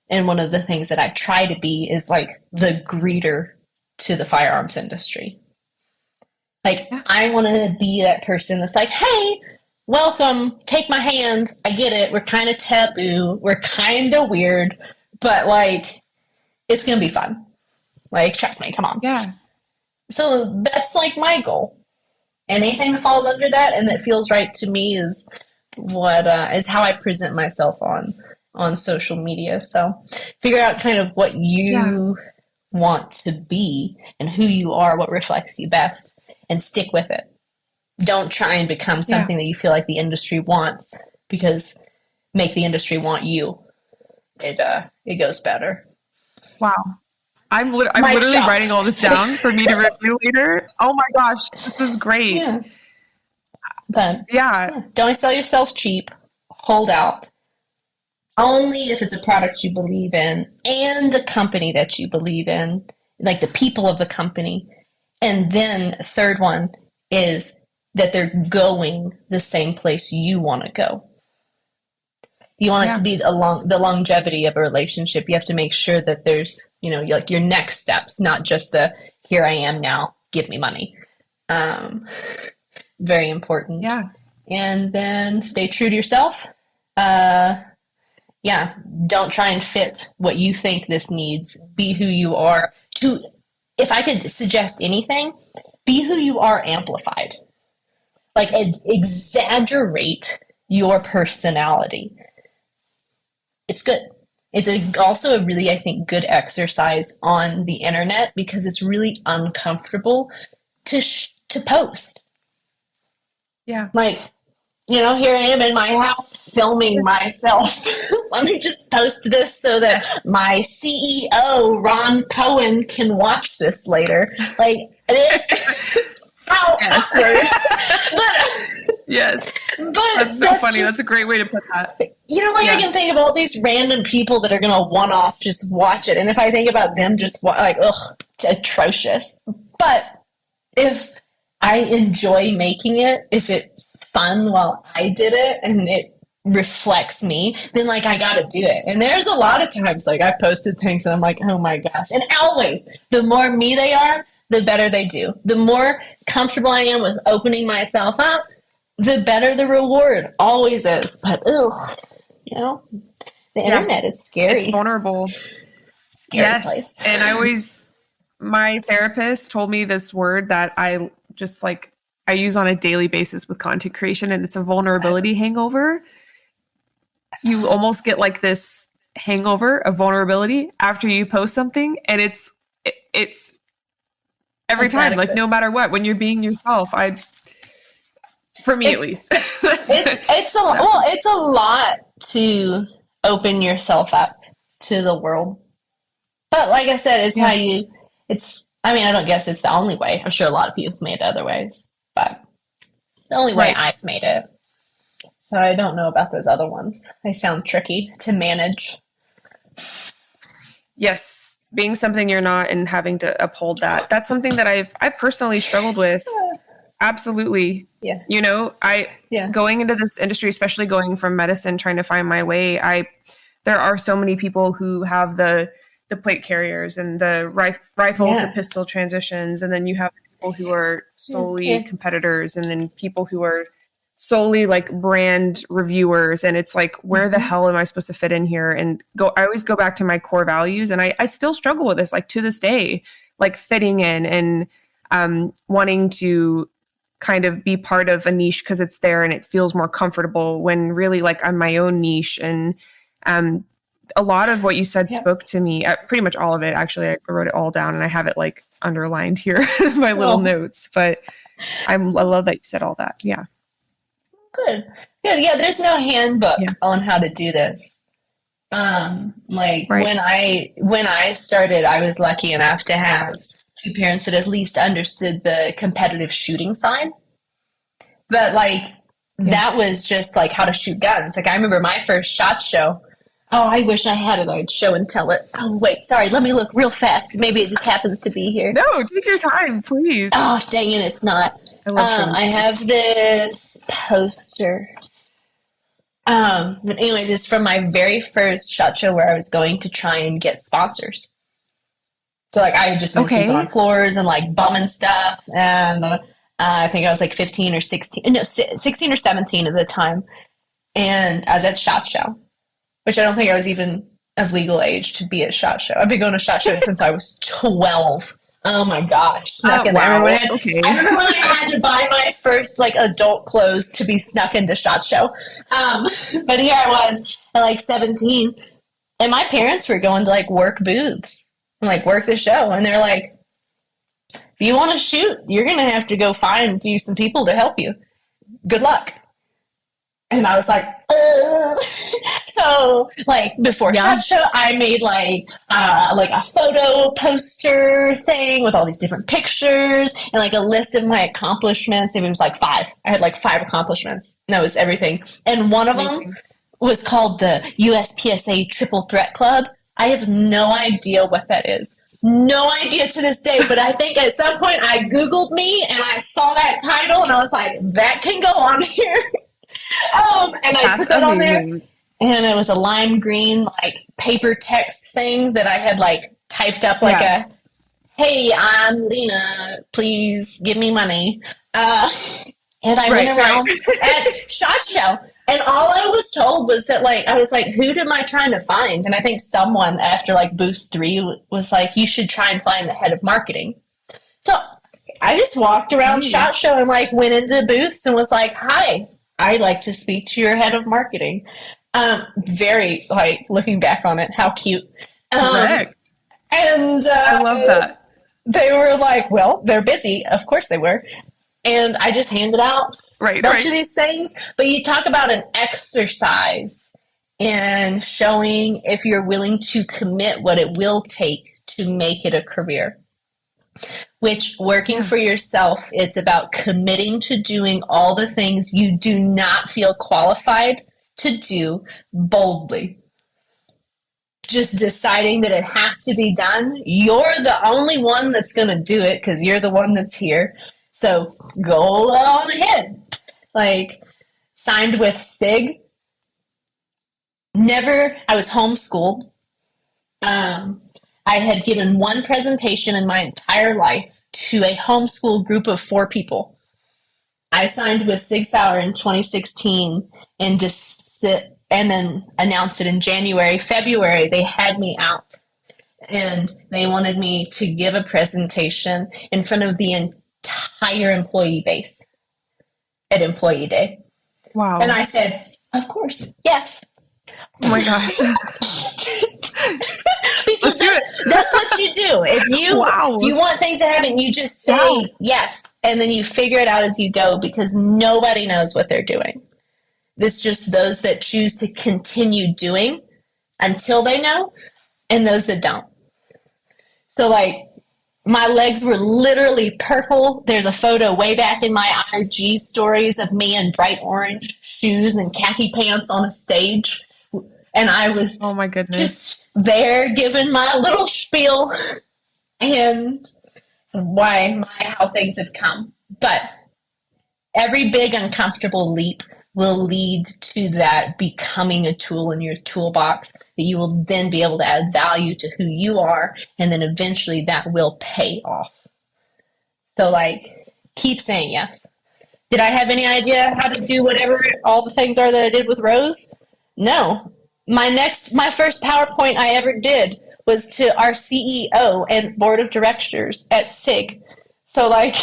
and one of the things that I try to be is like the greeter to the firearms industry. Like, I want to be that person that's like, hey, welcome, take my hand. I get it. We're kind of taboo. We're kind of weird, but like, it's going to be fun. Like, trust me, come on. Yeah. So that's like my goal. Anything that falls under that and that feels right to me is what is how I present myself on social media. So figure out kind of what you want to be and who you are, what reflects you best, and stick with it. Don't try and become something that you feel like the industry wants, because make the industry want you. It goes better. Wow. I'm literally writing all this down for me to review later. Oh my gosh, this is great. Yeah. But don't sell yourself cheap. Hold out. Only if it's a product you believe in and a company that you believe in, like the people of the company. And then third one is that they're going the same place you want to go. You want it to be the longevity of a relationship. You have to make sure that there's, like your next steps, not just the here I am now, give me money. Very important. Yeah. And then stay true to yourself. Don't try and fit what you think this needs. Be who you are. If I could suggest anything, be who you are amplified. Like, exaggerate your personality. It's good. It's also a really, I think, good exercise on the internet, because it's really uncomfortable to post. Yeah. Like, here I am in my house filming myself. Let me just post this so that my CEO, Ron Cohen, can watch this later. Like, how awkward. Yes. But that's so funny. That's a great way to put that. I can think of all these random people that are going to one-off just watch it. And if I think about them just it's atrocious. But if I enjoy making it, if it's fun while I did it and it reflects me, then I got to do it. And there's a lot of times I've posted things and I'm like, oh my gosh. And always, the more me they are, the better they do. The more comfortable I am with opening myself up, the better the reward always is. But the internet is scary. It's vulnerable. Scary place. And my therapist told me this word that I just I use on a daily basis with content creation, and it's a vulnerability hangover. You almost get this hangover of vulnerability after you post something, and it's every time, no matter what, when you're being yourself, for me at least. it's a lot to open yourself up to the world. But like I said, it's how I don't guess it's the only way. I'm sure a lot of people have made it other ways, but the only way I've made it. So I don't know about those other ones. They sound tricky to manage. Yes. Being something you're not and having to uphold that. That's something that I've personally struggled with. Absolutely. Yeah. Going into this industry, especially going from medicine, trying to find my way, there are so many people who have the plate carriers and the rifle to pistol transitions. And then you have people who are solely competitors, and then people who are solely brand reviewers. And it's where the hell am I supposed to fit in here? And I always go back to my core values. And I still struggle with this, to this day, fitting in and wanting to kind of be part of a niche because it's there and it feels more comfortable, when really I'm my own niche. And a lot of what you said spoke to me, pretty much all of it. Actually, I wrote it all down and I have it underlined here in my little notes, but I love that you said all that. Yeah. Good. Yeah. There's no handbook on how to do this. When I started, I was lucky enough to have two parents that at least understood the competitive shooting side. But that was just how to shoot guns. I remember my first SHOT Show. Oh, I wish I had it. I'd show and tell it. Oh, wait, sorry. Let me look real fast. Maybe it just happens to be here. No, take your time, please. Oh, dang it, it's not. I love show and I tell. have this poster. But anyways, it's from my very first SHOT Show where I was going to try and get sponsors. So like I had just been sleeping on floors and like bumming stuff, and I think I was like 15 or 16, no, 16 or 17 at the time, and I was at SHOT Show, which I don't think I was even of legal age to be at SHOT Show. I've been going to SHOT Show since I was 12. Oh my gosh, snuck in there. Wow. I remember when I had to buy my first like adult clothes to be snuck into SHOT Show. But here I was at like 17, and my parents were going to like work booths and like work the show, and they're like, if you want to shoot, you're gonna have to go find you some people to help you. Good luck. And I was like, ugh. So like before SHOT Show, I made like a photo poster thing with all these different pictures and like a list of my accomplishments. It was like 5. I had like 5 accomplishments. And that was everything. And one of them was called the USPSA Triple Threat Club. I have no idea what that is. No idea to this day, but I think at some point I Googled me and I saw that title and I was like, that can go on here. And I put that on there, and it was a lime green like paper text thing that I had like typed up like a, hey, I'm Lena, please give me money. And I went around at SHOT Show, and all I was told was that like, I was like, who am I trying to find? And I think someone after like booth 3 was like, you should try and find the head of marketing. So I just walked around SHOT Show and like went into booths and was like, hi, I'd like to speak to your head of marketing. Very, like, looking back on it, how cute. Correct. And I love that. They were like, well, they're busy. Of course they were. And I just handed out a bunch of these things. But you talk about an exercise in showing if you're willing to commit what it will take to make it a career. Which, working for yourself, it's about committing to doing all the things you do not feel qualified to do boldly. Just deciding that it has to be done. You're the only one that's going to do it because you're the one that's here. So go on ahead. Like, signed with Sig. I was homeschooled. I had given one presentation in my entire life to a homeschool group of 4 people. I signed with Sig Sauer in 2016 and then announced it in January. February, they had me out, and they wanted me to give a presentation in front of the entire employee base at Employee Day. Wow. And I said, of course, yes. Oh my gosh. Let's do it. That's what you do. If you want things to happen, you just say yes, and then you figure it out as you go, because nobody knows what they're doing. It's just those that choose to continue doing until they know, and those that don't. So like, my legs were literally purple. There's a photo way back in my IG stories of me in bright orange shoes and khaki pants on a stage. And I was oh my goodness, just there giving my little spiel and how things have come. But every big uncomfortable leap will lead to that becoming a tool in your toolbox that you will then be able to add value to who you are, and then eventually that will pay off. So like, keep saying yes. Did I have any idea how to do whatever all the things are that I did with Rose? No. My first PowerPoint I ever did was to our CEO and board of directors at SIG. So like,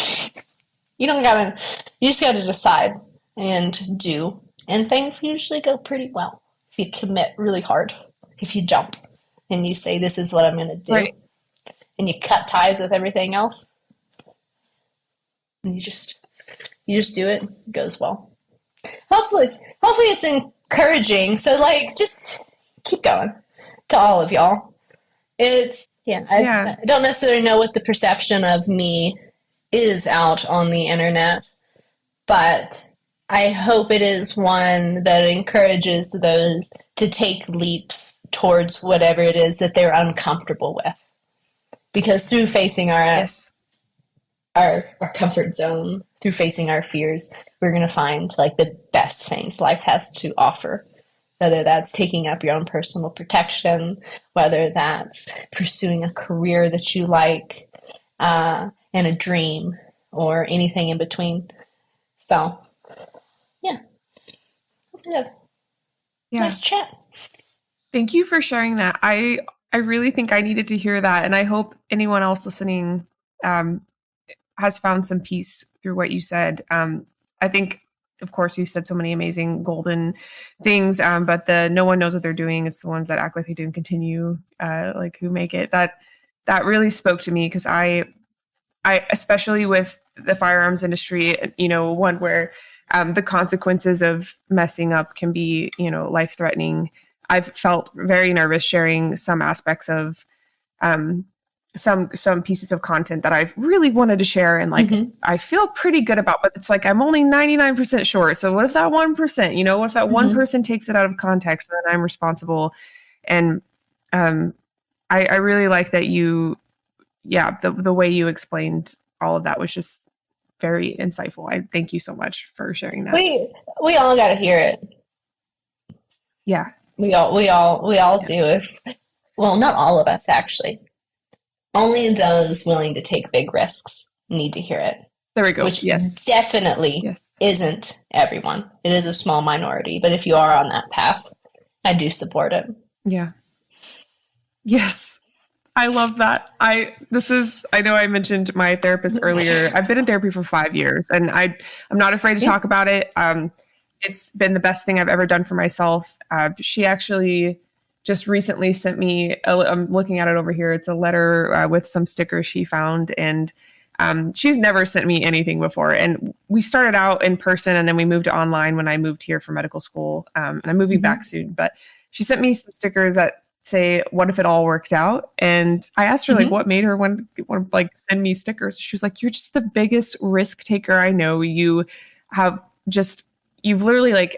you just gotta decide and do. And things usually go pretty well if you commit really hard. If you jump and you say, this is what I'm gonna do. Right. And you cut ties with everything else. And you just do it. It goes well. Hopefully it's encouraging. So like, just keep going to all of y'all. I don't necessarily know what the perception of me is out on the internet, but I hope it is one that encourages those to take leaps towards whatever it is that they're uncomfortable with. Because through facing our comfort zone, through facing our fears, we're going to find like the best things life has to offer. Whether that's taking up your own personal protection, whether that's pursuing a career that you like, and a dream, or anything in between. So, yeah. Good. Yeah. Nice chat. Thank you for sharing that. I really think I needed to hear that. And I hope anyone else listening has found some peace through what you said. I think, of course, you said so many amazing golden things, but the no one knows what they're doing. It's the ones that act like they didn't continue, like who make it. That really spoke to me, because I especially with the firearms industry, one where the consequences of messing up can be, life-threatening. I've felt very nervous sharing some aspects of some pieces of content that I've really wanted to share, and I feel pretty good about, but it's like I'm only 99% sure. So what if that 1%, what if that one person takes it out of context, and then I'm responsible? And I really like that the way you explained all of that was just very insightful. I thank you so much for sharing that. We all got to hear it. Yeah. We all do. Well, not all of us, actually. Only those willing to take big risks need to hear it. There we go. Which definitely isn't everyone. It is a small minority. But if you are on that path, I do support it. Yeah. Yes. I love that. I know I mentioned my therapist earlier. I've been in therapy for 5 years, and I'm not afraid to talk about it. It's been the best thing I've ever done for myself. She actually just recently sent me, I'm looking at it over here, it's a letter with some stickers she found, and she's never sent me anything before. And we started out in person, and then we moved to online when I moved here for medical school, and I'm moving back soon. But she sent me some stickers that say, "What if it all worked out?" And I asked her what made her want to send me stickers. She was like, "You're just the biggest risk taker I know. You've literally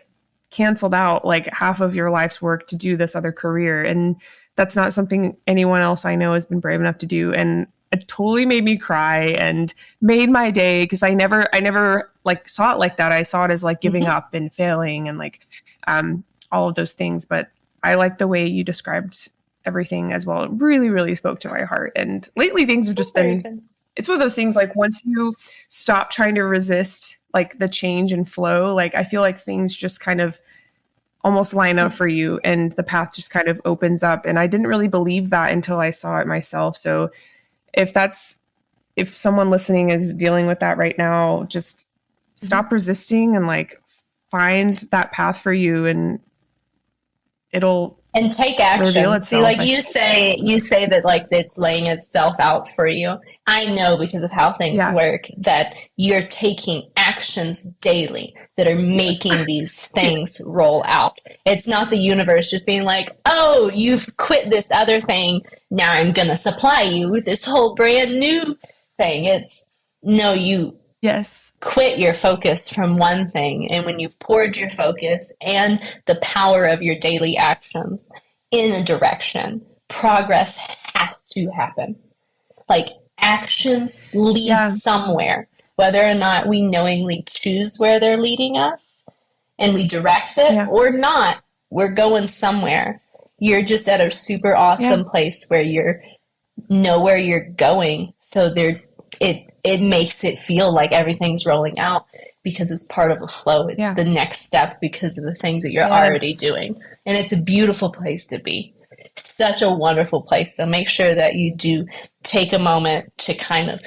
canceled out half of your life's work to do this other career. And that's not something anyone else I know has been brave enough to do." And it totally made me cry and made my day, because I never saw it like that. I saw it as giving up and failing and all of those things. But I like the way you described everything as well. It really, really spoke to my heart. And lately things have just been, it's one of those things, once you stop trying to resist the change and flow, I feel like things just kind of almost line up for you, and the path just kind of opens up. And I didn't really believe that until I saw it myself. So if someone listening is dealing with that right now, just stop resisting and find that path for you, and and take action. See, you say that it's laying itself out for you. I know, because of how things work, that you're taking actions daily that are making these things roll out. It's not the universe just being like, "Oh, you've quit this other thing. Now I'm going to supply you with this whole brand new thing." It's no, you quit your focus from one thing. And when you've poured your focus and the power of your daily actions in a direction, progress has to happen. Actions lead somewhere, whether or not we knowingly choose where they're leading us and we direct it or not, we're going somewhere. You're just at a super awesome place where you know where you're going. So it makes it feel like everything's rolling out, because it's part of a flow. It's the next step because of the things that you're already doing. And it's a beautiful place to be. Such a wonderful place. So make sure that you do take a moment to kind of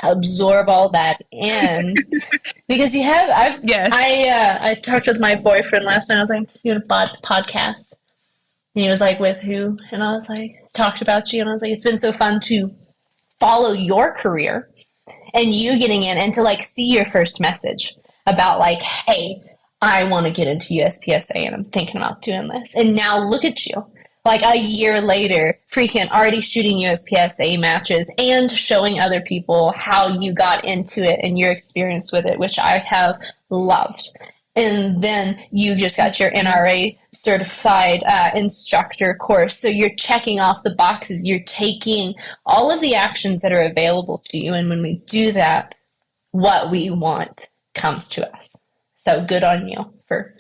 absorb all that in, because I talked with my boyfriend last night. I was like, "You had a podcast?" And he was like, "With who?" And I was like, "Talked about you." And I was like, "It's been so fun to follow your career and you getting in, and to see your first message about hey, I want to get into USPSA and I'm thinking about doing this." And now look at you, a year later, freaking already shooting USPSA matches and showing other people how you got into it and your experience with it, which I have loved. And then you just got your NRA certified instructor course. So you're checking off the boxes. You're taking all of the actions that are available to you. And when we do that, what we want comes to us. So good on you for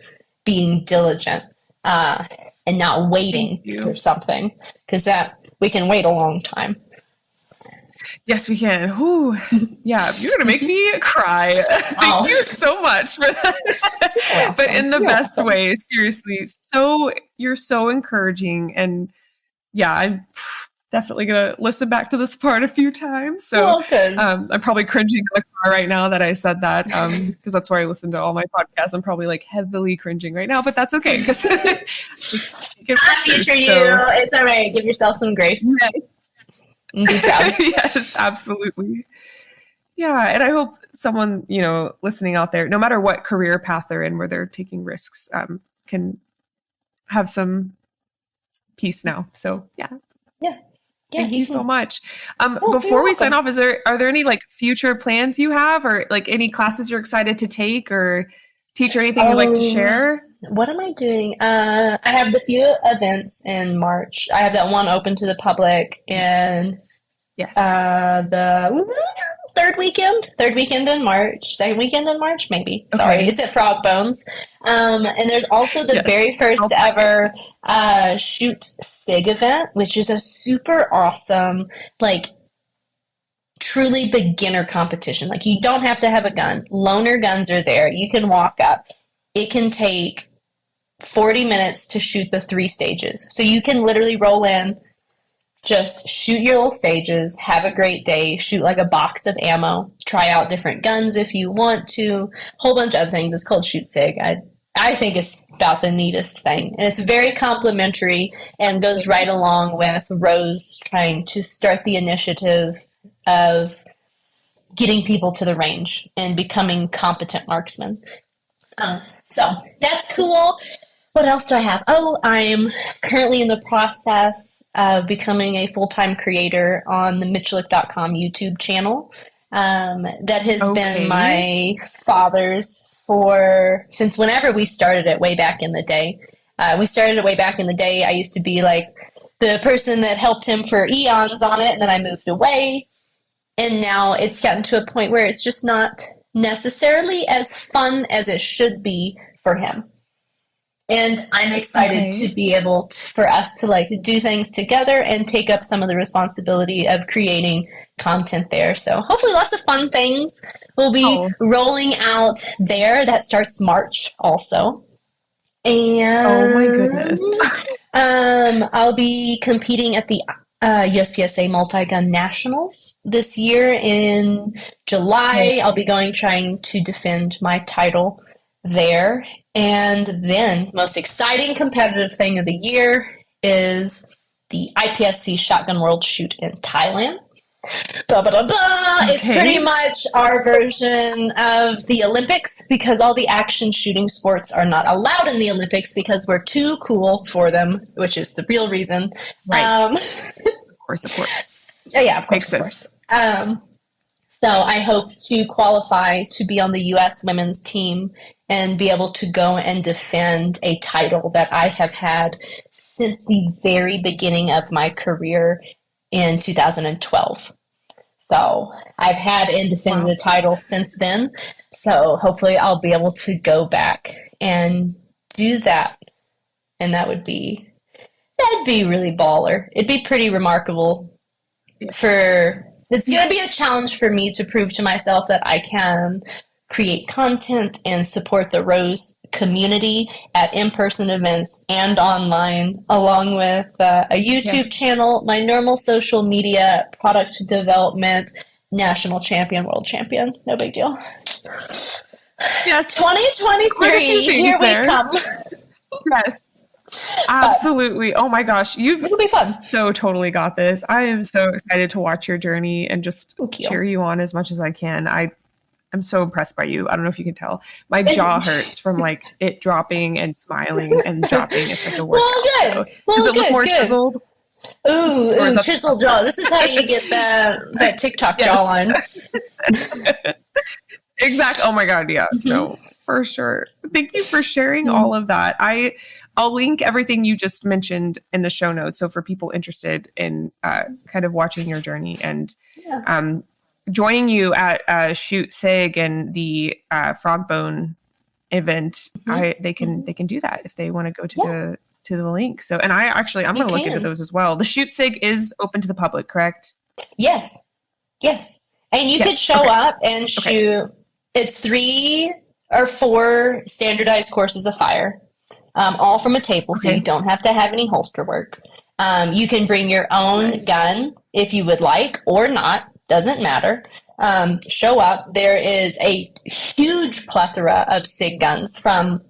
being diligent and not waiting for something, because that we can wait a long time. Yes, we can. Ooh, yeah, you're going to make me cry. Thank you so much for that. But in the best way, seriously. So you're so encouraging. And yeah, I'm definitely going to listen back to this part a few times. So I'm probably cringing in the car right now that I said that, because that's where I listen to all my podcasts. I'm probably like heavily cringing right now, but that's okay. Because I'm here for you. It's all right. Give yourself some grace. Yes. Be proud. Yes, absolutely. Yeah. And I hope someone, listening out there, no matter what career path they're in where they're taking risks, can have some peace now. So yeah. Thank you so much. Before we sign off, are there any like future plans you have, or like any classes you're excited to take or teach, or anything you'd like to share? What am I doing? I have the few events in March. I have that one open to the public in the third weekend in March, second weekend in March, maybe. Okay. Sorry, it's at Frog Bones. And there's also the very first ever Shoot Sig event, which is a super awesome, like, truly beginner competition. Like, you don't have to have a gun. Loaner guns are there. You can walk up. It can take 40 minutes to shoot the 3 stages. So you can literally roll in, just shoot your little stages, have a great day, shoot like a box of ammo, try out different guns if you want to, whole bunch of other things. It's called Shoot Sig. I think it's about the neatest thing. And it's very complimentary and goes right along with Rose trying to start the initiative of getting people to the range and becoming competent marksmen. So that's cool. What else do I have? I'm currently in the process of becoming a full-time creator on the Miculek.com YouTube channel. That has been my father's since whenever we started it way back in the day. I used to be like the person that helped him for eons on it, and then I moved away. And now it's gotten to a point where it's just not necessarily as fun as it should be for him. And I'm excited to be able for us to like do things together and take up some of the responsibility of creating content there. So hopefully lots of fun things will be rolling out there. That starts March also. And oh my goodness. I'll be competing at the USPSA Multi-Gun Nationals this year in July. I'll be trying to defend my title there. And then most exciting competitive thing of the year is the IPSC Shotgun World Shoot in Thailand. It's pretty much our version of the Olympics, because all the action shooting sports are not allowed in the Olympics because we're too cool for them, which is the real reason. Right. Of course. Yeah, of course. Makes sense. So I hope to qualify to be on the U.S. women's team and be able to go and defend a title that I have had since the very beginning of my career in 2012. So I've had and defended the title since then. So hopefully I'll be able to go back and do that. And that'd be really baller. It'd be pretty remarkable. It's going to be a challenge for me to prove to myself that I can create content and support the ROSE community at in-person events and online, along with a YouTube channel, my normal social media, product development, national champion, world champion. No big deal. Yes. 2023, here we come. Yes. Absolutely. Oh my gosh. It'll be fun. So totally got this. I am so excited to watch your journey and just cheer you on as much as I can. I'm so impressed by you. I don't know if you can tell. My jaw hurts from like it dropping and smiling and dropping. It's like a workout. Well, good. Does it look more chiseled? Ooh, chiseled jaw. This is how you get that TikTok jawline. Exactly. Oh my God. Yeah. No, for sure. Thank you for sharing all of that. I'll link everything you just mentioned in the show notes. So for people interested in kind of watching your journey and joining you at Shoot Sig and the Frog Bone event, they can do that if they want to go to the link. So, and I'm going to look into those as well. The Shoot Sig is open to the public, correct? Yes. And you could show up and shoot. It's 3 or 4 standardized courses of fire, all from a table, so you don't have to have any holster work. You can bring your own gun if you would like or not, doesn't matter. Show up. There is a huge plethora of SIG guns, from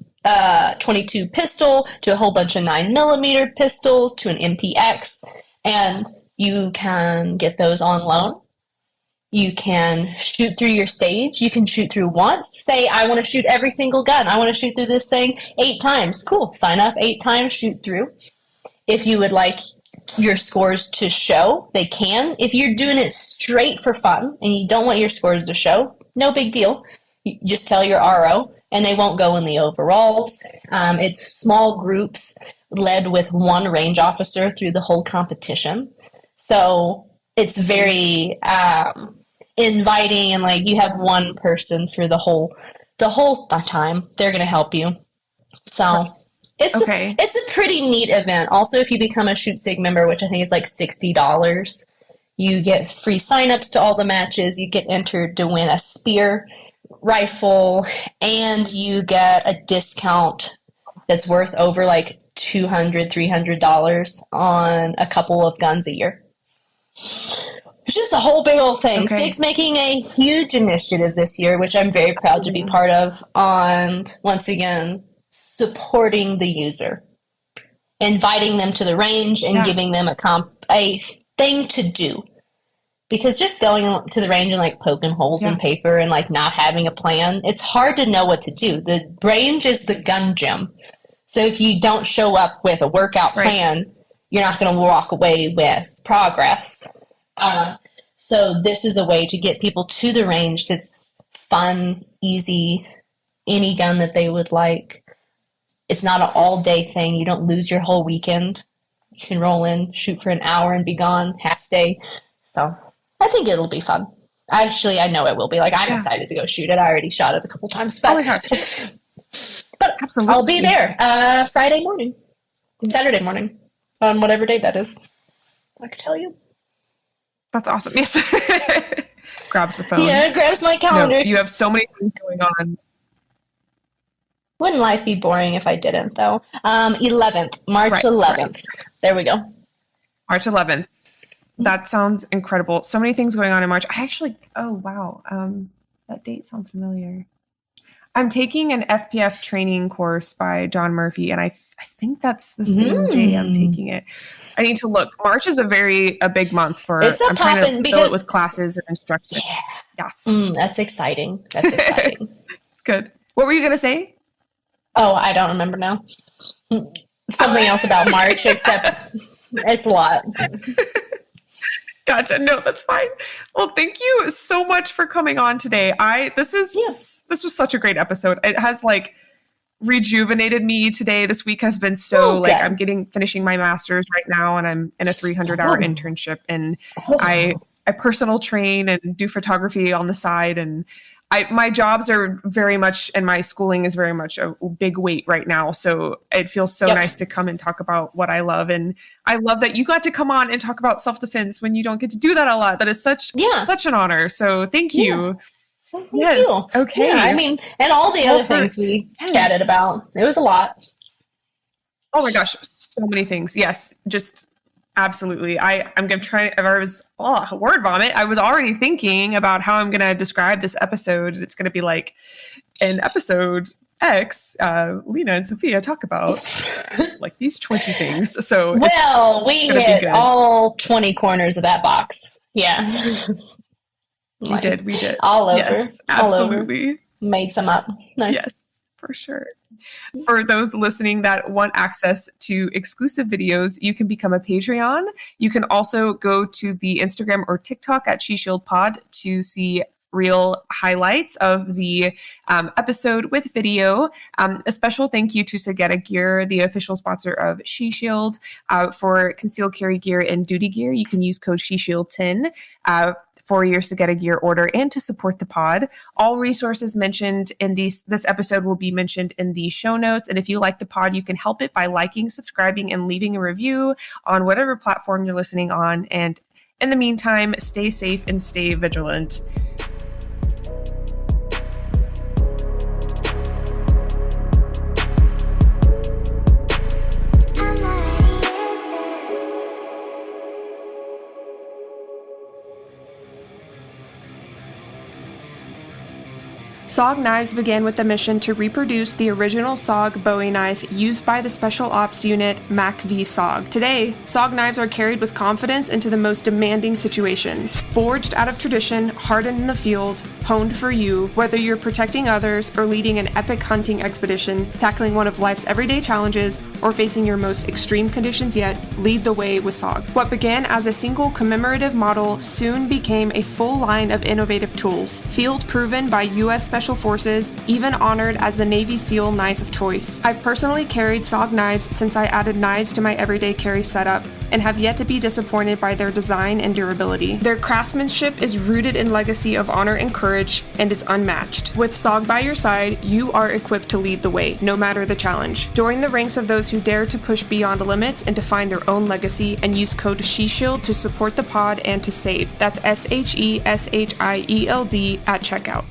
22 pistol to a whole bunch of 9mm pistols to an MPX, and you can get those on loan. You can shoot through your stage. You can shoot through once. Say, I want to shoot every single gun. I want to shoot through this thing 8 times. Cool. Sign up 8 times, shoot through. If you would like your scores to show, they can. If you're doing it straight for fun and you don't want your scores to show, no big deal. You just tell your RO and they won't go in the overalls. It's small groups led with 1 range officer through the whole competition. So it's very inviting, and like you have 1 person for the whole time. They're going to help you. So it's a pretty neat event. Also, if you become a Shoot Sig member, which I think is like $60, you get free signups to all the matches. You get entered to win a spear rifle, and you get a discount that's worth over like $200, $300 on a couple of guns a year. It's just a whole big old thing. SIG's making a huge initiative this year, which I'm very proud to be part of, on, once again, supporting the user, inviting them to the range and giving them a thing to do. Because just going to the range and like poking holes in paper and like not having a plan, it's hard to know what to do. The range is the gun gym. So if you don't show up with a workout plan, you're not going to walk away with progress. So this is a way to get people to the range that's fun, easy, any gun that they would like. It's not an all-day thing. You don't lose your whole weekend. You can roll in, shoot for an hour, and be gone half day. So I think it'll be fun. Actually, I know it will be. Like, I'm excited to go shoot it. I already shot it a couple times. But, but absolutely, I'll be there Friday morning, Saturday morning, on whatever day that is. I can tell you. That's awesome. Yes. Grabs the phone. Yeah, grabs my calendar. No, you have so many things going on. Wouldn't life be boring if I didn't, though? 11th, March 11th. Right. There we go. March 11th. That sounds incredible. So many things going on in March. Oh, wow. That date sounds familiar. I'm taking an FPF training course by John Murphy, and I think that's the same day I'm taking it. I need to look. March is a big month for. I'm trying to fill it with classes and instruction. Yeah. Yes. That's exciting. That's exciting. Good. What were you going to say? Oh, I don't remember now. Something else about March, except it's a lot. Gotcha. No, that's fine. Well, thank you so much for coming on today. This was such a great episode. It has like rejuvenated me today. This week has been so I'm finishing my master's right now, and I'm in a 300-hour internship, and I personal train and do photography on the side, and my jobs are very much, and my schooling is very much a big weight right now. So it feels so nice to come and talk about what I love. And I love that you got to come on and talk about self-defense when you don't get to do that a lot. That is such an honor. So thank you. Thank you. Okay. Yeah, I mean, and all the other things we chatted about. It was a lot. Oh my gosh. So many things. Yes. Just absolutely. I'm going to try. Word vomit. I was already thinking about how I'm going to describe this episode. It's going to be like an episode X, Lena and Sofia talk about like these 20 things. So we hit all 20 corners of that box. Yeah. We did. All over. Yes, absolutely. All over. Made some up. Nice. Yes, for sure. For those listening that want access to exclusive videos, you can become a Patreon. You can also go to the Instagram or TikTok at She Shield Pod to see reel highlights of the episode with video. A special thank you to Sigetta Gear, the official sponsor of She Shield. For concealed carry gear and duty gear, you can use code SheShield10 for your Sigetta Gear order and to support the pod. All resources mentioned in this episode will be mentioned in the show notes. And if you like the pod, you can help it by liking, subscribing, and leaving a review on whatever platform you're listening on. And in the meantime, stay safe and stay vigilant. SOG knives began with the mission to reproduce the original SOG Bowie knife used by the Special Ops Unit MAC-V SOG. Today, SOG knives are carried with confidence into the most demanding situations. Forged out of tradition, hardened in the field, honed for you, whether you're protecting others or leading an epic hunting expedition, tackling one of life's everyday challenges, or facing your most extreme conditions yet, lead the way with SOG. What began as a single commemorative model soon became a full line of innovative tools, field-proven by U.S. Special Forces, even honored as the Navy SEAL knife of choice. I've personally carried SOG knives since I added knives to my everyday carry setup, and have yet to be disappointed by their design and durability. Their craftsmanship is rooted in legacy of honor and courage, and is unmatched. With SOG by your side, you are equipped to lead the way, no matter the challenge. Join the ranks of those who dare to push beyond limits and define their own legacy, and use code SheShield to support the pod and to save. That's SHESHIELD at checkout.